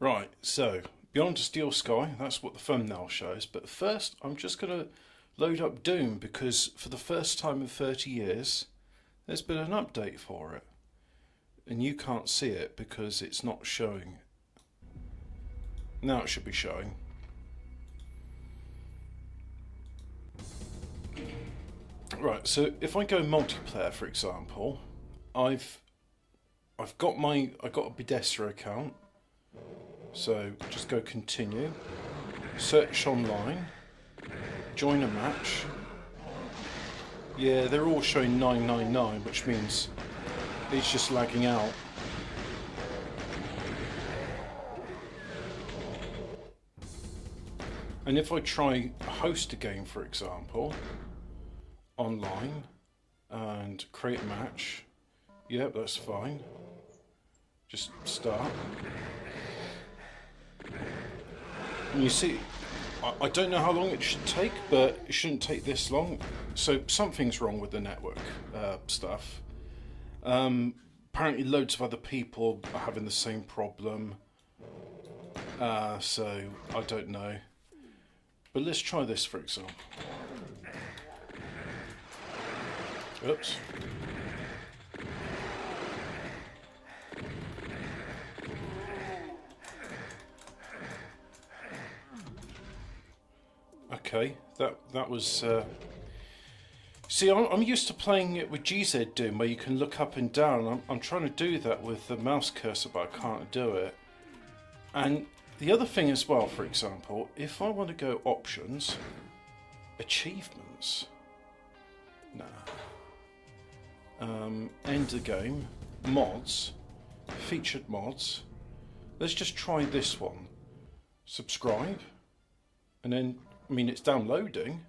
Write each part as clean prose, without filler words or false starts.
Right, so Beyond the Steel Sky, that's what the thumbnail shows. But first, I'm just going to load up Doom because for the first time in 30 years, there's been an update for it. And you can't see it because it's not showing. Now it should be showing. Right, so if I go multiplayer, for example, I've got a Bethesda account. So just go continue, search online, join a match. Yeah, they're all showing 999, which means it's just lagging out. And if I try host a game, for example, online and create a match, yep, that's fine. Just start. And you see, I don't know how long it should take, but it shouldn't take this long. So something's wrong with the network stuff. Apparently loads of other people are having the same problem. So I don't know. But let's try this, for example. Oops. Okay, that was. See, I'm used to playing it with GZ Doom, where you can look up and down. I'm trying to do that with the mouse cursor, but I can't do it. And the other thing as well, for example, if I want to go options, achievements, nah, end the game, mods, featured mods. Let's just try this one. Subscribe, and then. I mean, it's downloading.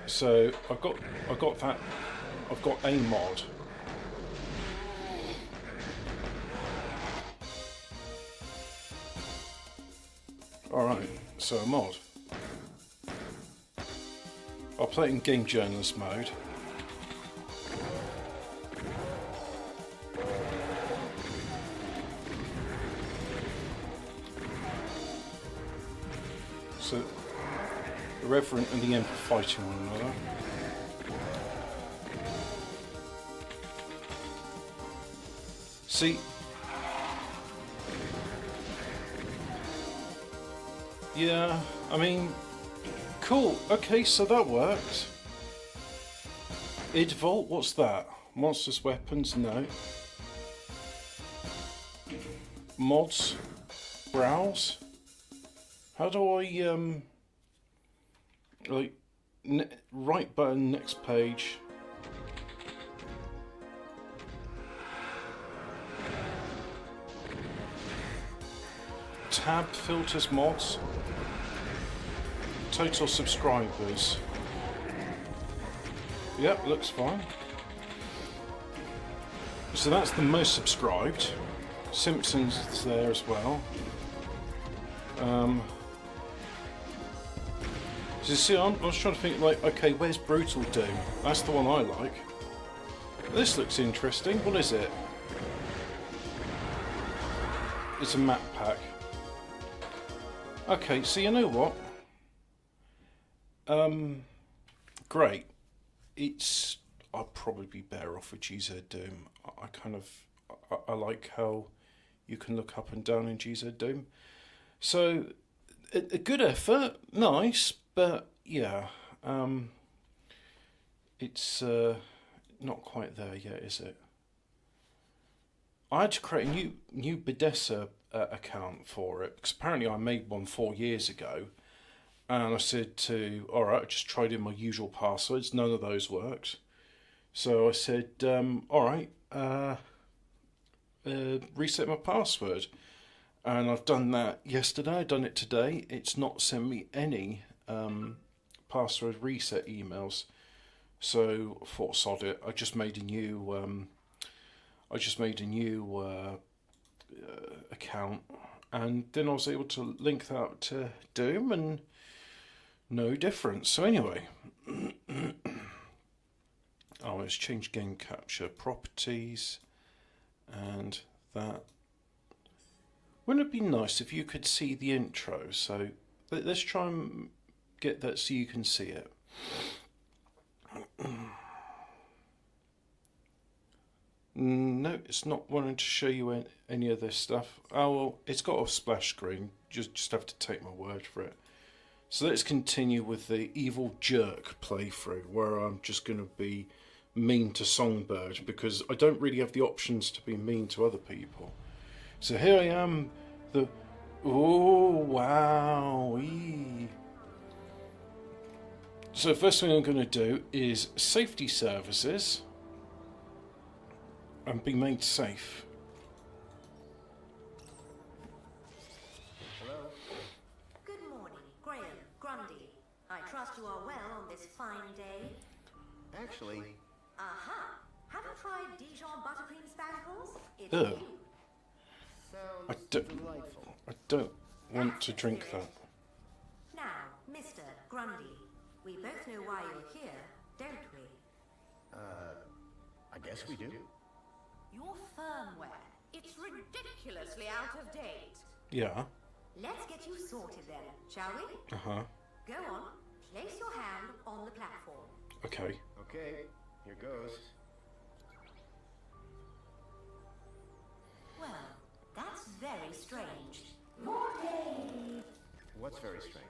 So I've got that. I've got a mod. All right. So a mod. I'll play it in game journalist mode. So, the Reverend and the Emperor fighting one another. See, yeah, I mean, cool. Okay, so that worked. Idvolt, what's that? Monsters, weapons, no. Mods, browse. How do I, right button, next page. Tab, filters, mods. Total subscribers. Yep, looks fine. So that's the most subscribed. Simpsons is there as well. So you see, I was trying to think, like, okay, where's Brutal Doom? That's the one I like. This looks interesting. What is it? It's a map pack. Okay, so you know what? Great. I'll probably be better off with GZ Doom. I like how you can look up and down in GZ Doom. So, a good effort, nice, but yeah, it's not quite there yet, is it? I had to create a new Bethesda account for it, because apparently I made one 4 years ago, and I said alright, I just tried in my usual passwords, none of those worked. So I said, alright, reset my password. And I've done that yesterday, I've done it today. It's not sent me any password reset emails. So I thought, sod it. I just made a new account, and then I was able to link that to Doom, and no difference. So anyway, oh, let's change game capture properties. And that. Wouldn't it be nice if you could see the intro? So let's try and get that so you can see it. No, it's not wanting to show you any of this stuff. Oh, well, it's got a splash screen. Just have to take my word for it. So let's continue with the Evil Jerk playthrough, where I'm just going to be mean to Songbird, because I don't really have the options to be mean to other people. So here I am, oh, wow. So first thing I'm going to do is safety services and be made safe. Hello? Good morning, Graham, Grundy. I trust you are well on this fine day. Actually... Aha! Have you tried Dijon buttercream spangles? It's Ugh. new. Sounds delightful. I don't want to drink that. Now, Mr. Grundy, we both know why you're here, don't we? I guess we do. Your firmware. It's ridiculously out of date. Yeah. Let's get you sorted then, shall we? Uh-huh. Go on, place your hand on the platform. Okay. Okay, here goes. Well, that's very strange. What's very strange?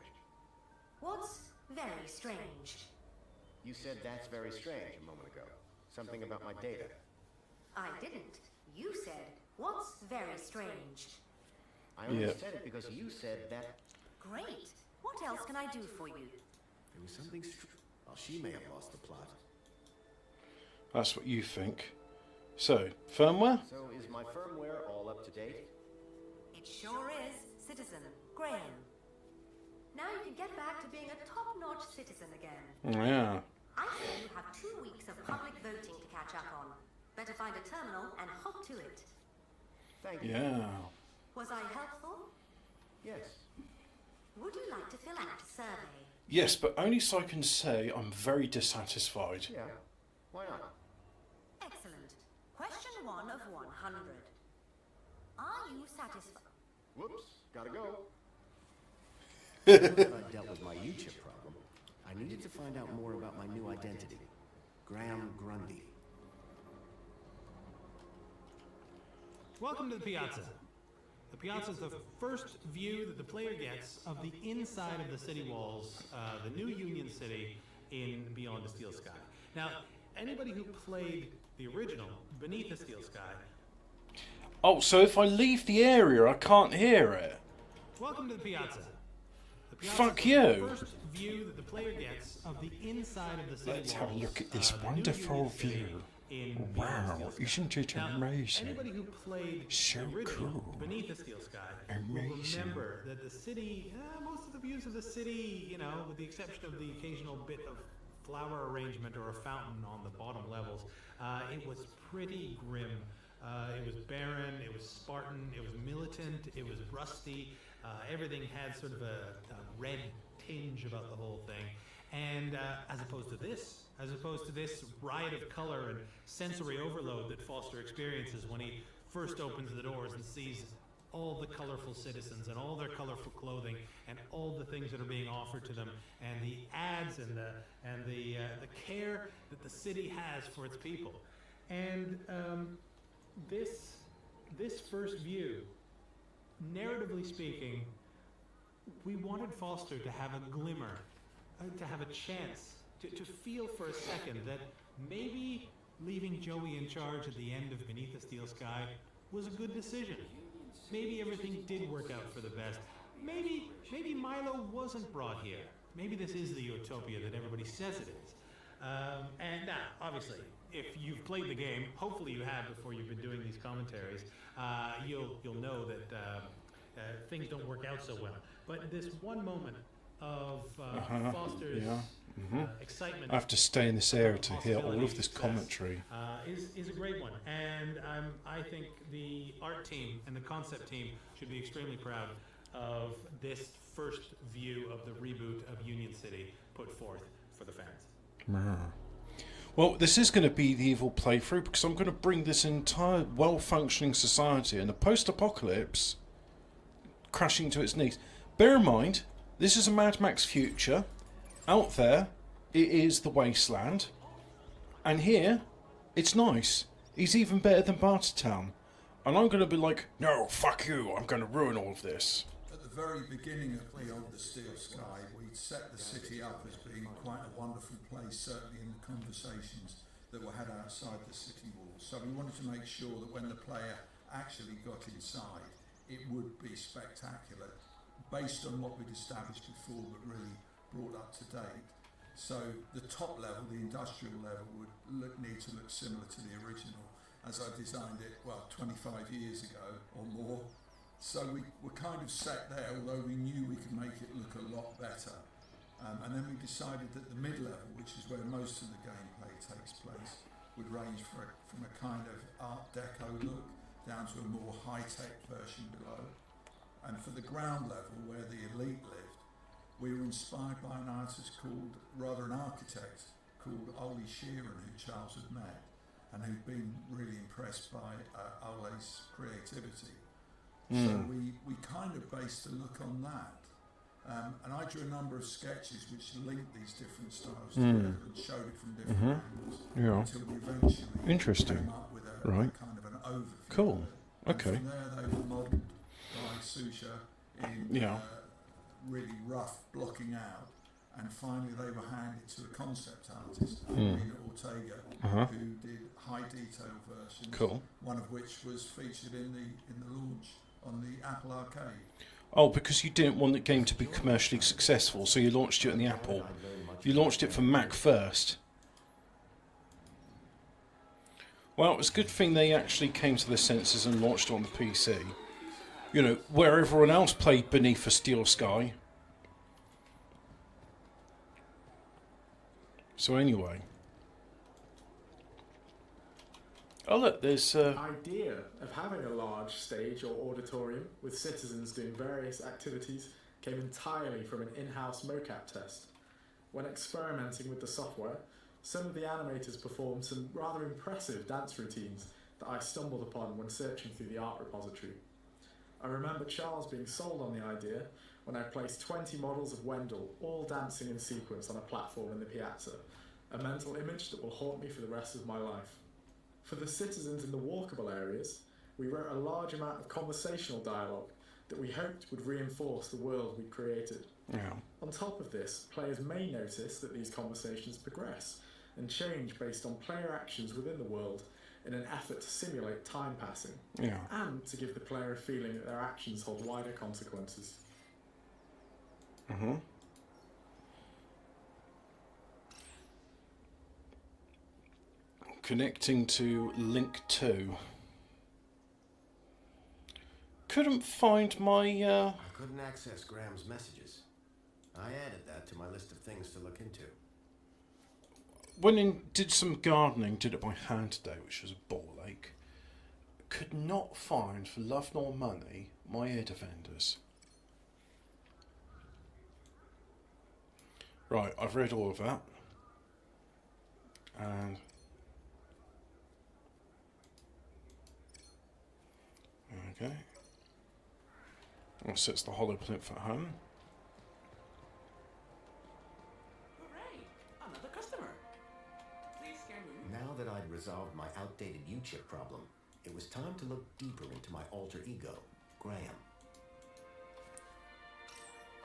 What's very strange? You said that's very strange a moment ago. Something about my data. I didn't. You said, what's very strange? I only Yeah. said it because you said that... Great. What else can I do for you? There was something well, she may have lost the plot. That's what you think. So, firmware? So is my firmware all up to date? It sure is, Citizen Graham. Now you can get back to being a top-notch citizen again. Yeah. I say you have 2 weeks of public voting to catch up on. Better find a terminal and hop to it. Thank you. Yeah. Was I helpful? Yes. Would you like to fill out a survey? Yes, but only so I can say I'm very dissatisfied. Yeah. Why not? Excellent. Question 1 of 100. Are you satisfied? Whoops. Gotta go. Now that I dealt with my U-chip problem, I needed to find out more about my new identity. Graham Grundy. Welcome to the Piazza. The Piazza is the first view that the player gets of the inside of the city walls, the new Union City in Beyond the Steel Sky. Now, anybody who played the original Beneath the Steel Sky... Oh, so if I leave the area, I can't hear it? Welcome to the Piazza. The Piazza Fuck is you. the first view that the player gets of the inside of the city Let's walls. have a look at this the new wonderful Union City view. in Beyond Wow, the Steel Sky. isn't it Now, amazing? anybody who played So the original cool. Beneath the Steel Sky will Amazing. remember that the city, most of the views of the city, you know, with the exception of the occasional bit of flower arrangement or a fountain on the bottom levels, it was pretty grim. It was barren, it was Spartan, it was militant, it was rusty. Everything had sort of a red tinge about the whole thing. And as opposed to this riot of color and sensory overload that Foster experiences when he first opens the doors and sees all the colorful citizens and all their colorful clothing and all the things that are being offered to them and the ads and the care that the city has for its people. And this first view, narratively speaking, we wanted Foster to have a glimmer, to have a chance, to feel for a second that maybe leaving Joey in charge at the end of Beneath the Steel Sky was a good decision. Maybe everything did work out for the best. Maybe Milo wasn't brought here. Maybe this is the utopia that everybody says it is. And now, obviously, if you've played the game, hopefully you have before you've been doing these commentaries, you'll know that things don't work out so well. But this one moment of Foster's excitement. I have to stay in this area to hear all of this commentary. Is a great one, and I think the art team and the concept team should be extremely proud of this first view of the reboot of Union City put forth for the fans. Well, this is going to be the evil playthrough because I'm going to bring this entire well-functioning society and a post-apocalypse crashing to its knees. Bear in mind, this is a Mad Max future. Out there, it is the wasteland. And here, it's nice. It's even better than Bartertown. And I'm going to be like, no, fuck you, I'm going to ruin all of this. At the very beginning of Beyond the Steel Sky, we set the city up as being quite a wonderful place, certainly in the conversations that were had outside the city walls. So we wanted to make sure that when the player actually got inside, it would be spectacular, based on what we'd established before, but really brought up to date. So the top level, the industrial level, would need to look similar to the original, as I designed it, 25 years ago or more. So we were kind of set there, although we knew we could make it look a lot better. And then we decided that the mid-level, which is where most of the gameplay takes place, would range from a kind of Art Deco look down to a more high-tech version below. And for the ground level, where the elite lived, we were inspired by an artist an architect called Ole Sheeran, who Charles had met, and who'd been really impressed by Ole's creativity. So we kind of based the look on that. And I drew a number of sketches which linked these different styles together and showed it from different angles until we eventually came up with a kind of an overview. Cool. And Okay. from there they were modelled by Susha in really rough blocking out, and finally they were handed to a concept artist, Nina Ortega, who did high detail versions. Cool. One of which was featured in the launch on the Apple Arcade. Oh, because you didn't want the game to be commercially successful, so you launched it on the Apple. You launched it for Mac first. Well, it's a good thing they actually came to their senses and launched it on the PC. You know, where everyone else played Beneath a Steel Sky. So anyway. Oh look, there's... The idea of having a large stage or auditorium with citizens doing various activities came entirely from an in-house mocap test. When experimenting with the software, some of the animators performed some rather impressive dance routines that I stumbled upon when searching through the art repository. I remember Charles being sold on the idea when I placed 20 models of Wendell all dancing in sequence on a platform in the piazza, a mental image that will haunt me for the rest of my life. For the citizens in the walkable areas, we wrote a large amount of conversational dialogue that we hoped would reinforce the world we'd created. Yeah. On top of this, players may notice that these conversations progress and change based on player actions within the world in an effort to simulate time passing, and to give the player a feeling that their actions hold wider consequences. Connecting to Link 2. Couldn't find my... I couldn't access Graham's messages. I added that to my list of things to look into. Went in, did some gardening, did it by hand today, which was a ball ache. Could not find, for love nor money, my ear defenders. Right, I've read all of that. And... okay. That sets the hollow plinth at home. Hooray! Another customer. Please scan me. Now that I'd resolved my outdated U-chip problem, it was time to look deeper into my alter ego, Graham.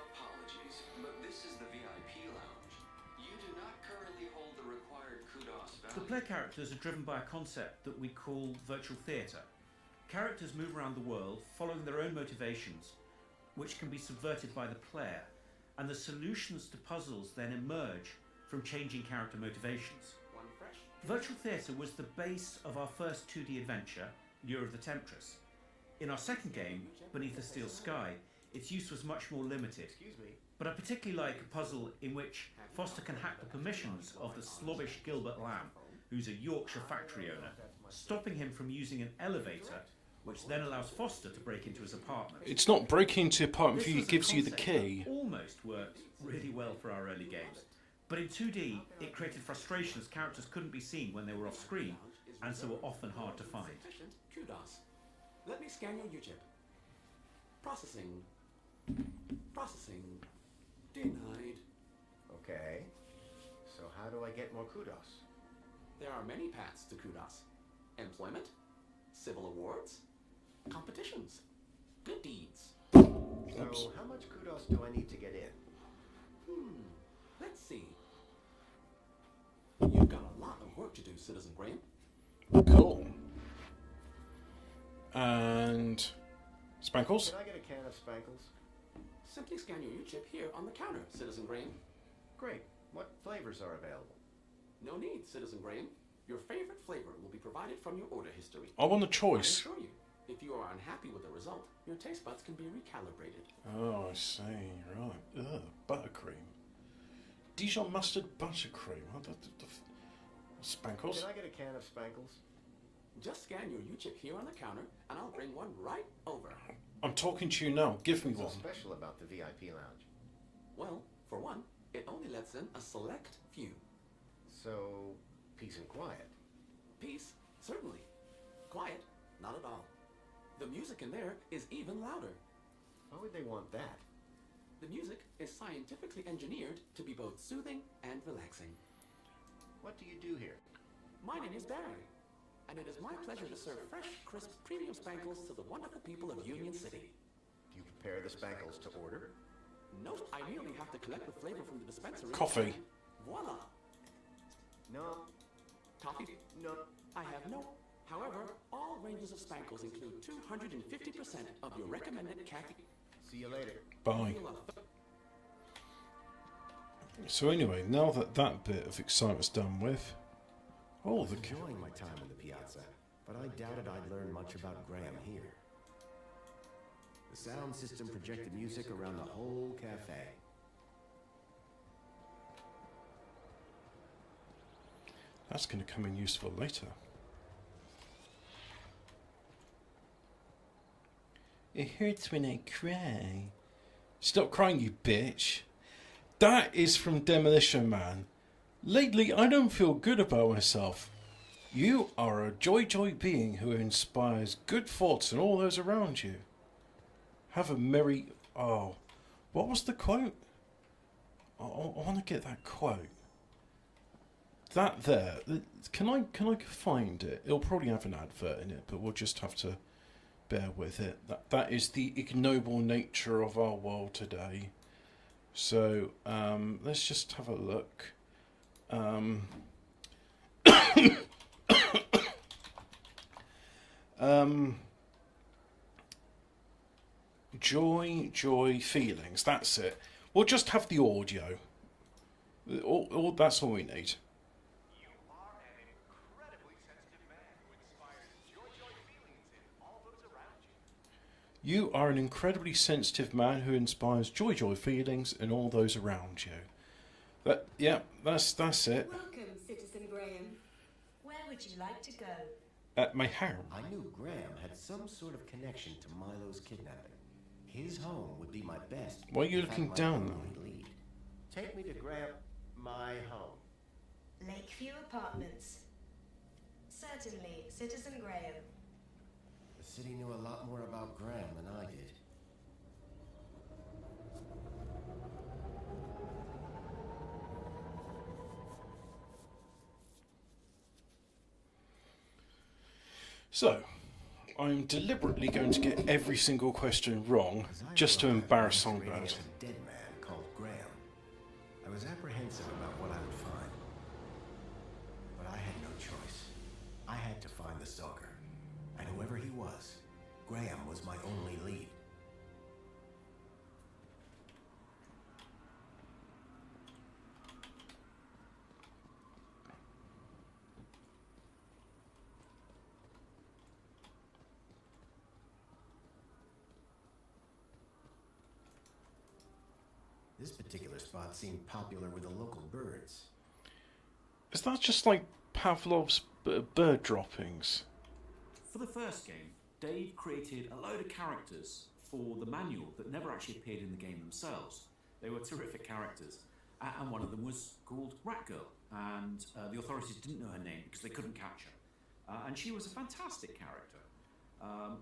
Apologies, but this is the VIP lounge. You do not currently hold the required kudos value. The player characters are driven by a concept that we call virtual theatre. Characters move around the world following their own motivations, which can be subverted by the player, and the solutions to puzzles then emerge from changing character motivations. Virtual theatre was the base of our first 2D adventure, Lure of the Temptress. In our second game, Beneath the Steel Sky, its use was much more limited. But I particularly like a puzzle in which Foster can hack the permissions of the slobbish Gilbert Lamb, who's a Yorkshire factory owner, stopping him from using an elevator, which then allows Foster to break into his apartment. It's not breaking into the apartment for you, This it gives you the concept key. that almost worked really well for our early games. But in 2D, it created frustration as characters couldn't be seen when they were off screen, and so were often hard to find. Kudos. Let me scan your U-chip. Processing. Processing. Denied. Okay. So how do I get more kudos? There are many paths to kudos. Employment, civil awards, competitions, good deeds. So how much kudos do I need to get in? Let's see. You've got a lot of work to do, Citizen Graham. Cool. And Spankles? Can I get a can of Spankles? Simply scan your U-chip here on the counter, Citizen Graham. Great. What flavors are available? No need, Citizen Graham. Your favorite flavor will be provided from your order history. I want a I choice. assure you, if you are unhappy with the result, your taste buds can be recalibrated. Oh, I see. Right. Ugh, buttercream. Dijon mustard buttercream. Spankles? Can I get a can of Spankles? Just scan your U-chip here on the counter, and I'll bring one right over. I'm talking to you now. Give me What's one. so special about the VIP lounge? Well, for one, it only lets in a select few. So, peace and quiet. Peace, certainly. Quiet, not at all. The music in there is even louder. Why would they want that? The music is scientifically engineered to be both soothing and relaxing. What do you do here? My name is Barry, and it is my pleasure to serve fresh, crisp, premium Spankles to the wonderful people of Union City. Do you prepare the Spankles to order? Note, I merely have to collect the flavor from the dispensary. Coffee. Voila! No. Coffee? No. I have no. However, all ranges of Spankles include 250% of your recommended caffeine. See you later. Bye. So anyway, now that that bit of excitement's done with, I was enjoying my time in the piazza, but I doubted I'd learn much about Graham here. The sound system projected music around the whole cafe. that's going to come in useful later. It hurts when I cry. Stop crying, you bitch. That is from Demolition Man. Lately, I don't feel good about myself. You are a joy being who inspires good thoughts in all those around you. Have a merry... Oh, what was the quote? I want to get that quote. That there. Can I find it? It'll probably have an advert in it, but we'll just have to bear with it. That is the ignoble nature of our world today. So let's just have a look. Joy feelings. That's it. We'll just have the audio. That's all we need. You are an incredibly sensitive man who inspires joy feelings in all those around you. That's it. Welcome, Citizen Graham. Where would you like to go? At my home. I knew Graham had some sort of connection to Milo's kidnapping. His home would be my best. Why are you in fact, looking my down, only though? lead. Take me to Graham, my home. Lakeview Apartments. Certainly, Citizen Graham. The city knew a lot more about Graham than I did. So, I'm deliberately going to get every single question wrong, just to embarrass Songbird. A dead man called Graham. I was apprehensive about what I would find, but I had no choice. I had to find the stalker, and whoever he was, Graham was my only lead. This particular spot seemed popular with the local birds. Is that just like Pavlov's bird droppings? For the first game, Dave created a load of characters for the manual that never actually appeared in the game themselves. They were terrific characters. and one of them was called Rat Girl, and the authorities didn't know her name because they couldn't catch her. And she was a fantastic character.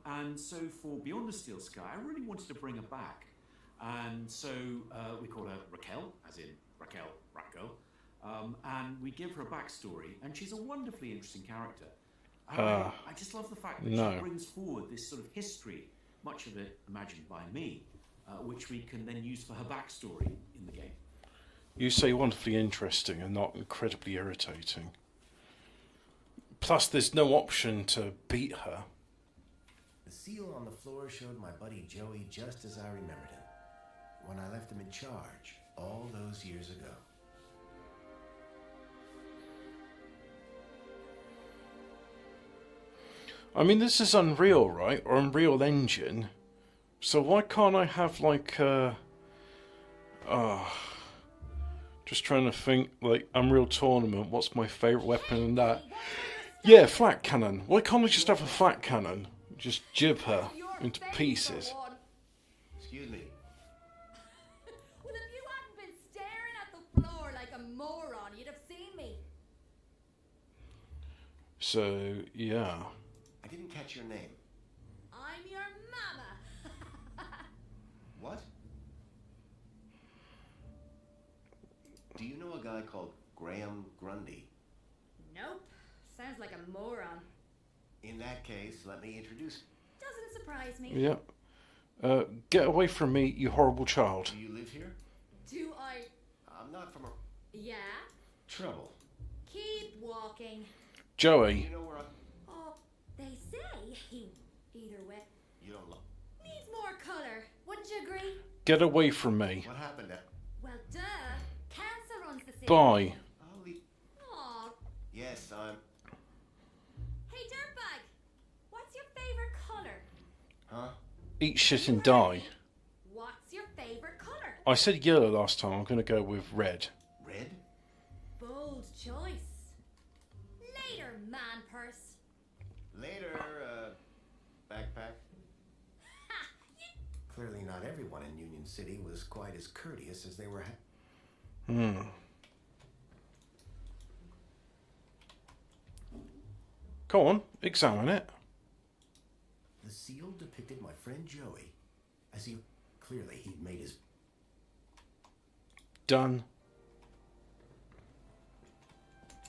And so for Beyond the Steel Sky, I really wanted to bring her back. And so we call her Raquel, as in Raquel, Rat Girl, and we give her a backstory, and she's a wonderfully interesting character. I just love the fact that she brings forward this sort of history, much of it imagined by me, which we can then use for her backstory in the game. You say wonderfully interesting and not incredibly irritating. Plus, there's no option to beat her. The seal on the floor showed my buddy Joey just as I remembered him, when I left him in charge all those years ago. I mean, this is Unreal, right? Or Unreal Engine. So why can't I have like just trying to think, like, Unreal Tournament, what's my favourite weapon and that? Yeah, flat cannon. Why can't I just have a flat cannon? Just jib her into pieces. Excuse me. Well, if you hadn't been staring at the floor like a moron, you'd have seen me. So, yeah. I didn't catch your name. I'm your mama. What? Do you know a guy called Graham Grundy? Nope. Sounds like a moron. In that case, let me introduce. Doesn't surprise me. Yeah. Get away from me, you horrible child. Do you live here? Do I? I'm not from a... Yeah? Trouble. Keep walking. Joey. You know where I'm... Oh, they say either way. You don't look. Needs more colour. Wouldn't you agree? Get away from me. What happened at... Well, duh. Cancer runs the city. Bye. Holy... Aw. Yes, I'm... Hey, dirtbag. What's your favourite colour? Huh? Eat shit and die. What's your favourite colour? I said yellow last time, I'm going to go with red. Red? Bold choice. Later, man purse. Later, backpack. Ha! You... Clearly not everyone in Union City was quite as courteous as they were... Go on, examine it. The seal depicted my friend Joey as he... Clearly he'd made his... Done.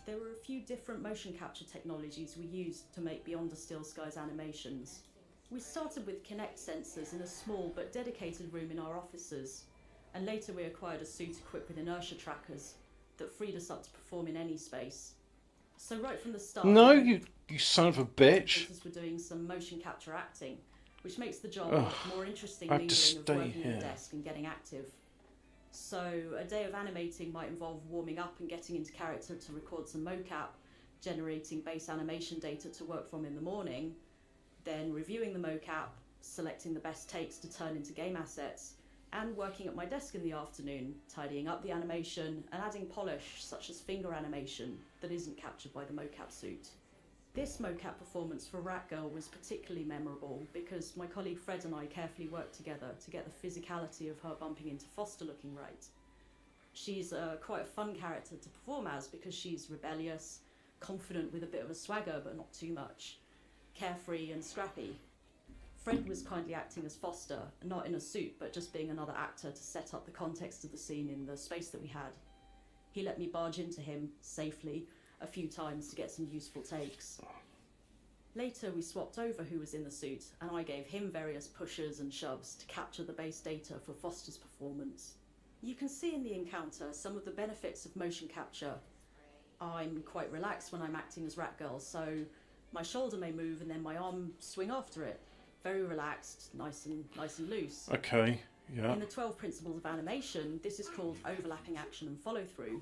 There were a few different motion capture technologies we used to make Beyond the Steel Skies animations. We started with Kinect sensors in a small but dedicated room in our offices, and later we acquired a suit equipped with inertia trackers that freed us up to perform in any space. So right from the start... No, you son of a bitch. We're doing some motion capture acting, which makes the job much more interesting, I have to mingling of stay working here. at the desk and getting active. So a day of animating might involve warming up and getting into character to record some mocap, generating base animation data to work from in the morning, then reviewing the mocap, selecting the best takes to turn into game assets, and working at my desk in the afternoon, tidying up the animation and adding polish such as finger animation that isn't captured by the mocap suit. This mocap performance for Rat Girl was particularly memorable because my colleague Fred and I carefully worked together to get the physicality of her bumping into Foster looking right. She's quite a fun character to perform as because she's rebellious, confident with a bit of a swagger but not too much, carefree and scrappy. Fred was kindly acting as Foster, not in a suit but just being another actor to set up the context of the scene in the space that we had. He let me barge into him safely a few times to get some useful takes. Later we swapped over who was in the suit and I gave him various pushes and shoves to capture the base data for Foster's performance. You can see in the encounter some of the benefits of motion capture. I'm quite relaxed when I'm acting as Rat Girl, so my shoulder may move and then my arm swing after it. Very relaxed, nice and loose. Okay, yeah. In the 12 principles of animation, this is called overlapping action and follow through.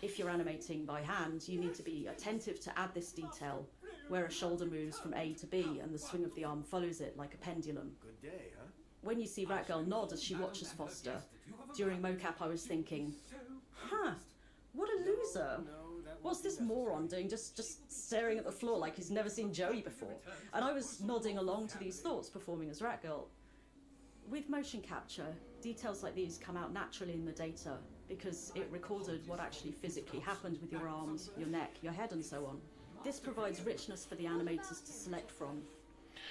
If you're animating by hand, you need to be attentive to add this detail, where a shoulder moves from A to B and the swing of the arm follows it like a pendulum. Good day, huh? When you see Rat Girl nod as she watches Foster, during mocap I was thinking, what a loser. What's this moron doing just staring at the floor like he's never seen Joey before? And I was nodding along to these thoughts performing as Rat Girl. With motion capture, details like these come out naturally in the data, because it recorded what actually physically happened with your arms, your neck, your head, and so on. This provides richness for the animators to select from.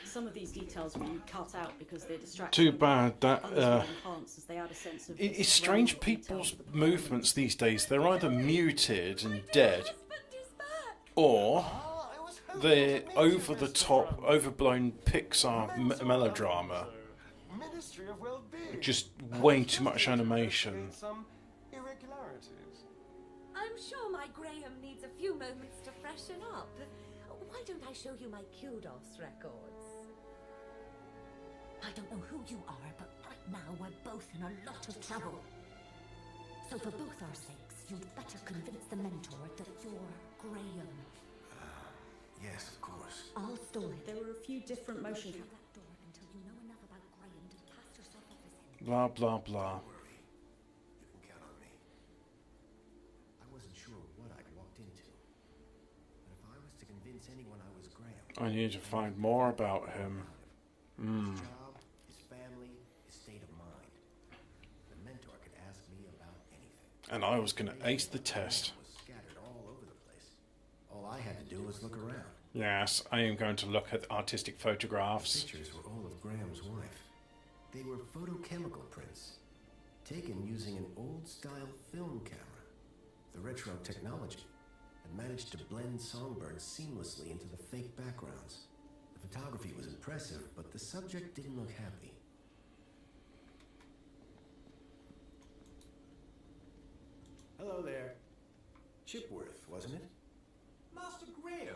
Some of these details we cut out because they're distracting. Too bad that. Others will enhance as they add a sense of It's strange. People's movements these days, they're either muted and dead, or they're over the top, overblown Pixar melodrama. Ministry of Well-being. Just way too much animation. Some irregularities. I'm sure my Graham needs a few moments to freshen up. Why don't I show you my kudos records? I don't know who you are, but right now we're both in a lot of trouble. So for both our sakes, you'd better convince the mentor that you're Graham. Yes, of course. I'll store it. There were a few different motion Shut that door until you know enough about Graham to cast yourself off his head. Blah blah blah. You can count on me. I wasn't sure what I'd walked into. But if I was to convince anyone I was Graham... I need to find more about him. His job, his family, his state of mind. The mentor could ask me about anything. And I was going to ace the test. Was scattered all over the place. All I had to do was look around. Yes, I am going to look at artistic photographs. Pictures were all of Graham's wife. They were photochemical prints, taken using an old-style film camera. The retro technology had managed to blend songbirds seamlessly into the fake backgrounds. The photography was impressive, but the subject didn't look happy. Hello there. Chipworth, wasn't it? Master Graham,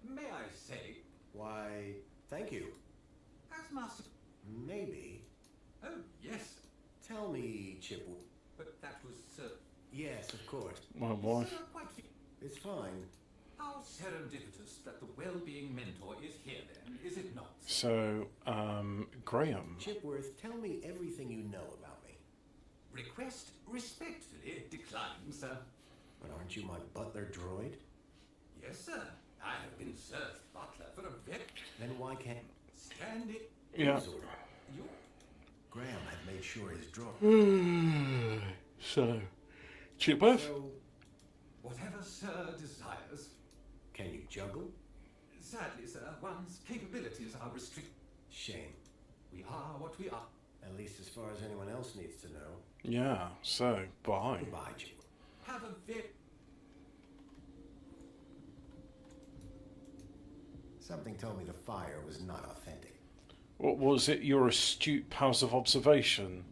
may I say? Why, thank you. As Master... Maybe. Oh, yes. Tell me, Chipworth. But that was, Yes, of course. My wife. quite... It's fine. How serendipitous that the well-being mentor is here then, is it not? So, Graham. Chipworth, tell me everything you know about me. Request respectfully declined, sir. But aren't you my butler droid? Yes, sir. I have been Sir's butler for a very... Then why can't... Stand it. Yeah. You... Graham had made sure his droid... So, Chipworth? So, whatever Sir desires. Can you juggle? Sadly, sir, one's capabilities are restricted. Shame. We are what we are. At least as far as anyone else needs to know. Yeah, so, bye. Goodbye, Chipworth. Have a very... Something told me the fire was not authentic. What was it? Your astute powers of observation?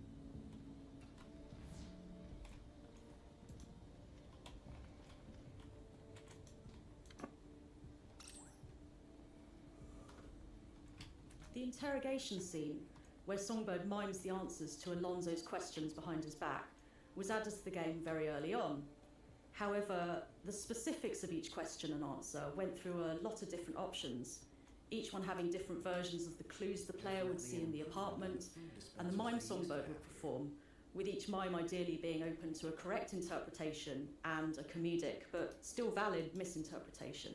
The interrogation scene, where Songbird mimes the answers to Alonso's questions behind his back, was added to the game very early on. However, the specifics of each question and answer went through a lot of different options, each one having different versions of the clues the player would see in the apartment, and the mime Songbird would perform, with each mime ideally being open to a correct interpretation and a comedic, but still valid, misinterpretation.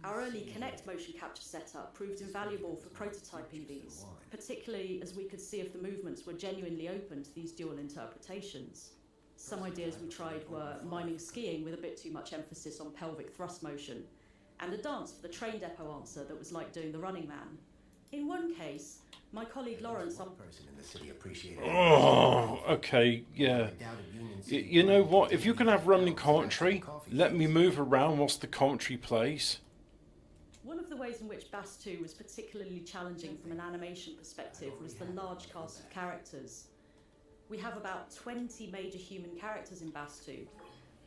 Our early Kinect motion capture setup proved invaluable for prototyping these, particularly as we could see if the movements were genuinely open to these dual interpretations. Some ideas we tried were miming skiing with a bit too much emphasis on pelvic thrust motion, and a dance for the train depot answer that was like doing the Running Man. In one case, my colleague Lawrence... One person in the city appreciated Oh, okay, yeah. You know what? If you can have running commentary, let me move around whilst the commentary plays. One of the ways in which Bass 2 was particularly challenging from an animation perspective was the large cast of characters. We have about 20 major human characters in Bass 2,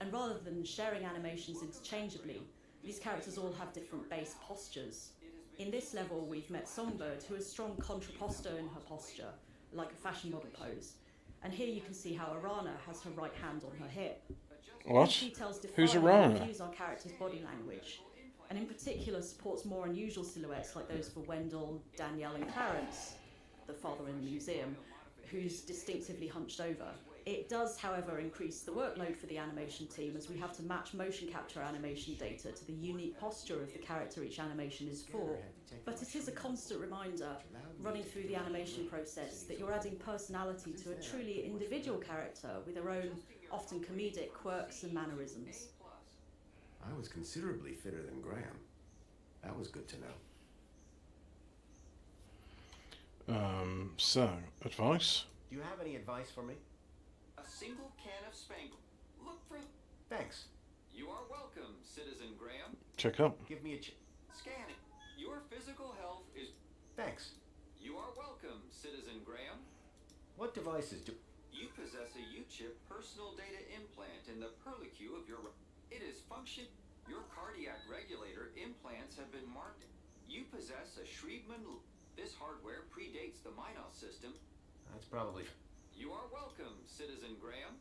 and rather than sharing animations interchangeably, these characters all have different base postures. In this level, we've met Songbird, who has strong contrapposto in her posture, like a fashion model pose. And here you can see how Arana has her right hand on her hip. What? These details Who's define Arana? and infuse our character's body language, and in particular supports more unusual silhouettes like those for Wendell, Danielle and Clarence, the father in the museum, who's distinctively hunched over. It does, however, increase the workload for the animation team as we have to match motion capture animation data to the unique posture of the character each animation is for. But it is a constant reminder, running through the animation process, that you're adding personality to a truly individual character with their own often comedic quirks and mannerisms. I was considerably fitter than Graham. That was good to know. So, advice? Do you have any advice for me? A single can of Spangle. Look for... Thanks. You are welcome, Citizen Graham. Check up. Give me a Scan it. Your physical health is... Thanks. You are welcome, Citizen Graham. What devices do... You possess a U-chip personal data implant in the perlicue of your... It is function... Your cardiac regulator implants have been marked. You possess a Schriebman... This hardware predates the Minos system. That's probably... You are welcome, Citizen Graham.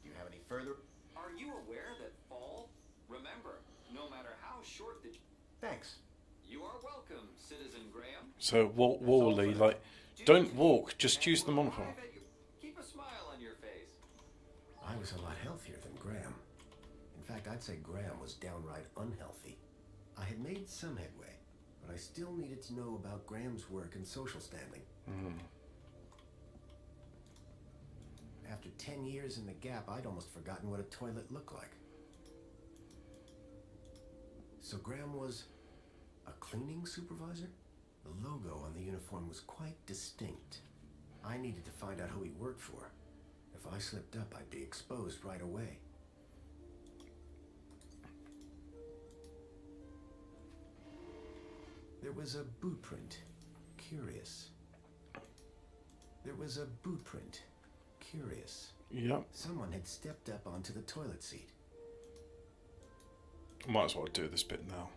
Do you have any further... Are you aware that fall... Remember, no matter how short the... Thanks. You are welcome, Citizen Graham. So, Wally, like, don't walk, just use the monitor. Keep a smile on your face. I was a lot healthier than Graham. In fact, I'd say Graham was downright unhealthy. I had made some headway, but I still needed to know about Graham's work and social standing. After 10 years in the Gap, I'd almost forgotten what a toilet looked like. So Graham was a cleaning supervisor? The logo on the uniform was quite distinct. I needed to find out who he worked for. If I slipped up, I'd be exposed right away. There was a boot print. Curious. There was a boot print. Curious. Yep. Someone had stepped up onto the toilet seat. Might as well do this bit now.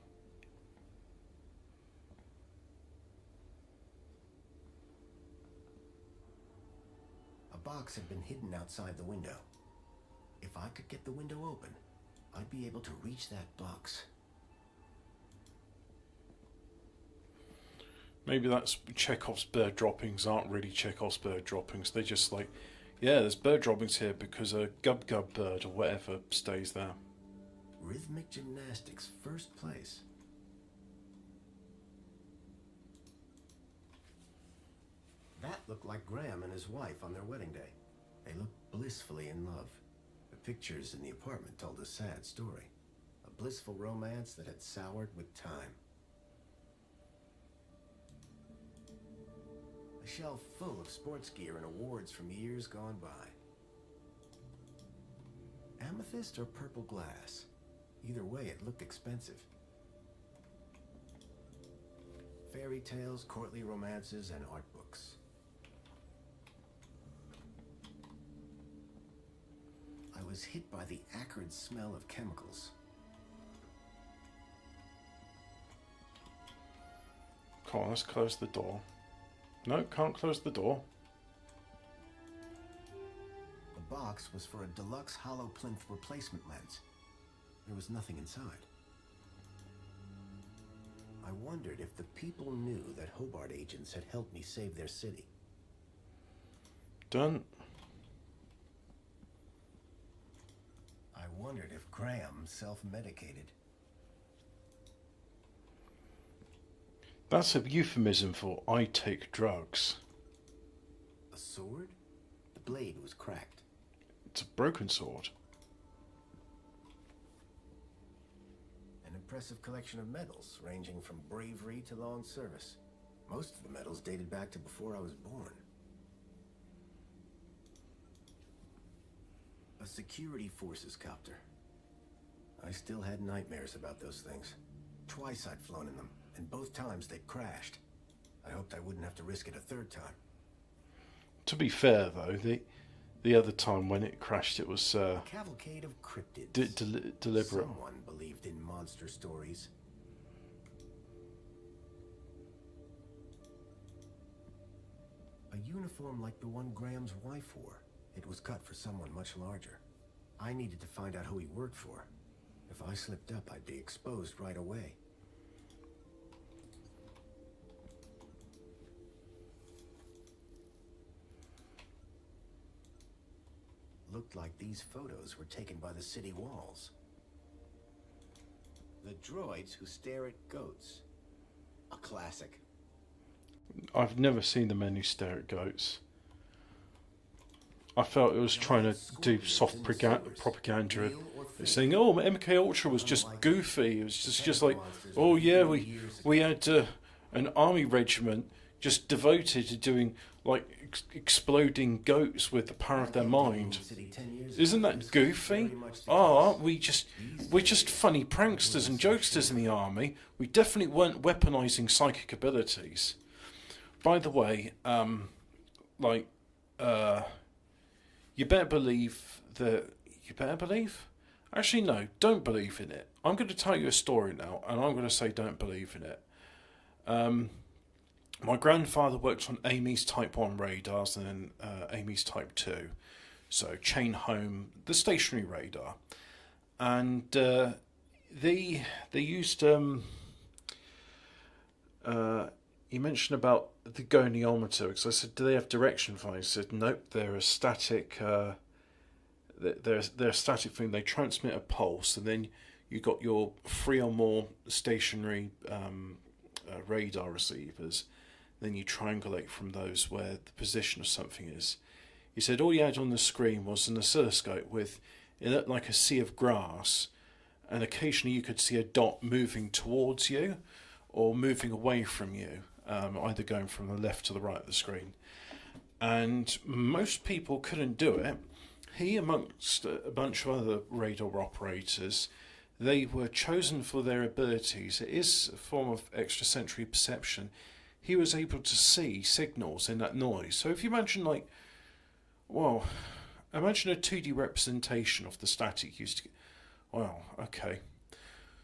A box had been hidden outside the window. If I could get the window open, I'd be able to reach that box. Maybe that's Chekhov's bird droppings aren't really Chekhov's bird droppings. They're just like, yeah, there's bird droppings here because a gub-gub bird or whatever stays there. Rhythmic gymnastics, first place. That looked like Graham and his wife on their wedding day. They looked blissfully in love. The pictures in the apartment told a sad story. A blissful romance that had soured with time. A shelf full of sports gear and awards from years gone by. Amethyst or purple glass? Either way, it looked expensive. Fairy tales, courtly romances, and art books. I was hit by the acrid smell of chemicals. Come on, let's close the door. No, can't close the door. The box was for a deluxe hollow plinth replacement lens. There was nothing inside. I wondered if the people knew that Hobart agents had helped me save their city. Done. I wondered if Graham self-medicated. That's a euphemism for I take drugs. A sword? The blade was cracked. It's a broken sword. An impressive collection of medals, ranging from bravery to long service. Most of the medals dated back to before I was born. A security forces copter. I still had nightmares about those things. Twice I'd flown in them, and both times they'd crashed. I hoped I wouldn't have to risk it a third time. To be fair, though, the other time when it crashed, it was A cavalcade of cryptids. deliberate. Someone believed in monster stories. A uniform like the one Graham's wife wore. It was cut for someone much larger. I needed to find out who he worked for. If I slipped up, I'd be exposed right away. Looked like these photos were taken by the city walls. The droids who stare at goats. A classic. I've never seen the men who stare at goats. I felt it was trying to do soft propaganda. It's saying, "Oh, MK Ultra was just goofy. It was just like, oh yeah, we had an army regiment just devoted to doing like exploding goats with the power of their mind. Isn't that goofy? Oh, we're just funny pranksters and jokesters in the army. We definitely weren't weaponizing psychic abilities. By the way, you better believe that. You better believe? Actually, no, don't believe in it. I'm going to tell you a story now, and I'm going to say don't believe in it. My grandfather worked on Amy's Type 1 radars and then Amy's Type 2. So, chain home, the stationary radar. And they used... you mentioned about the goniometer, because I said, do they have direction finding? He said, nope, they're a static... they're a static thing. They transmit a pulse, and then you got your 3 or more stationary radar receivers. Then you triangulate from those where the position of something is. He said all you had on the screen was an oscilloscope with, it looked like a sea of grass, and occasionally you could see a dot moving towards you or moving away from you, either going from the left to the right of the screen. And most people couldn't do it. He, amongst a bunch of other radar operators, they were chosen for their abilities. It is a form of extrasensory perception. He was able to see signals in that noise. So if you imagine imagine a 2D representation of the static used to... Wow, okay.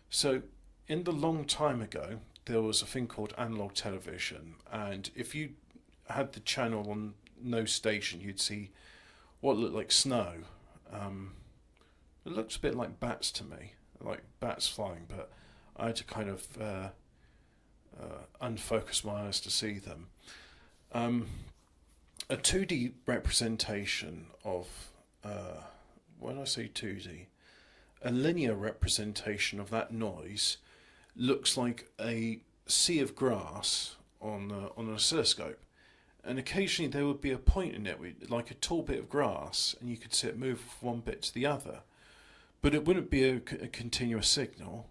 So in the long time ago, there was a thing called analog television, and if you had the channel on no station, you'd see what looked like snow. It looks a bit like bats to me, like bats flying, but I had to kind of unfocus my eyes to see them. A 2D representation of, when I say 2D, a linear representation of that noise looks like a sea of grass on an oscilloscope. And occasionally there would be a point in it, like a tall bit of grass, and you could see it move from one bit to the other. But it wouldn't be a continuous signal.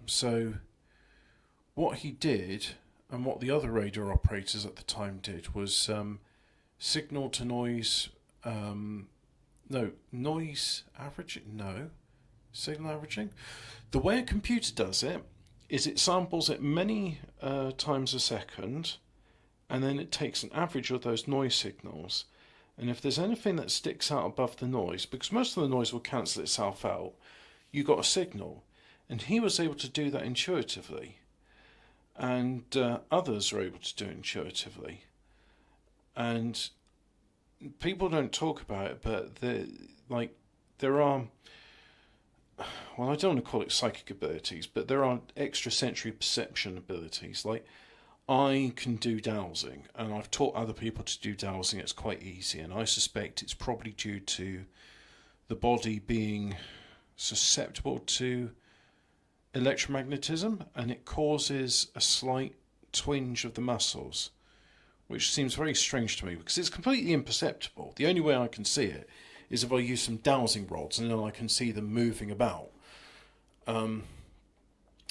So what he did, and what the other radar operators at the time did, was signal to noise... noise averaging? No. Signal averaging? The way a computer does it is it samples it many times a second, and then it takes an average of those noise signals. And if there's anything that sticks out above the noise, because most of the noise will cancel itself out, you got a signal. And he was able to do that intuitively. And others are able to do it intuitively. And people don't talk about it, but there are... Well, I don't want to call it psychic abilities, but there are extrasensory perception abilities. Like, I can do dowsing, and I've taught other people to do dowsing. It's quite easy, and I suspect it's probably due to the body being susceptible to electromagnetism, and it causes a slight twinge of the muscles, which seems very strange to me because it's completely imperceptible. The only way I can see it is if I use some dowsing rods, and then I can see them moving about.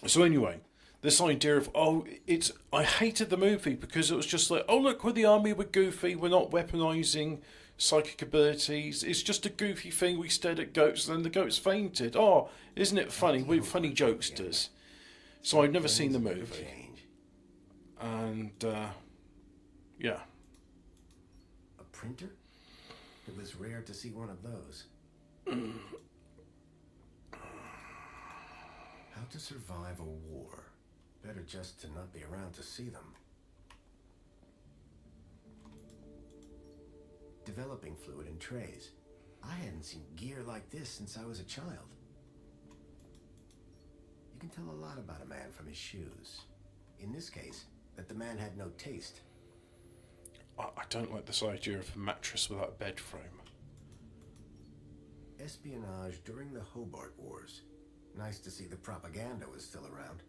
So anyway, this idea of, I hated the movie because it was just like, oh look, we're the army, we're goofy, we're not weaponising psychic abilities, it's just a goofy thing, we stared at goats and then the goats fainted. Oh, isn't it funny, we're funny jokesters. So I'd never seen the movie. And, yeah. A printer? It was rare to see one of those. How to survive a war. Better just to not be around to see them. Developing fluid in trays. I hadn't seen gear like this since I was a child. You can tell a lot about a man from his shoes. In this case, that the man had no taste. I don't like this idea of a mattress without a bed frame. Espionage during the Hobart Wars. Nice to see the propaganda was still around.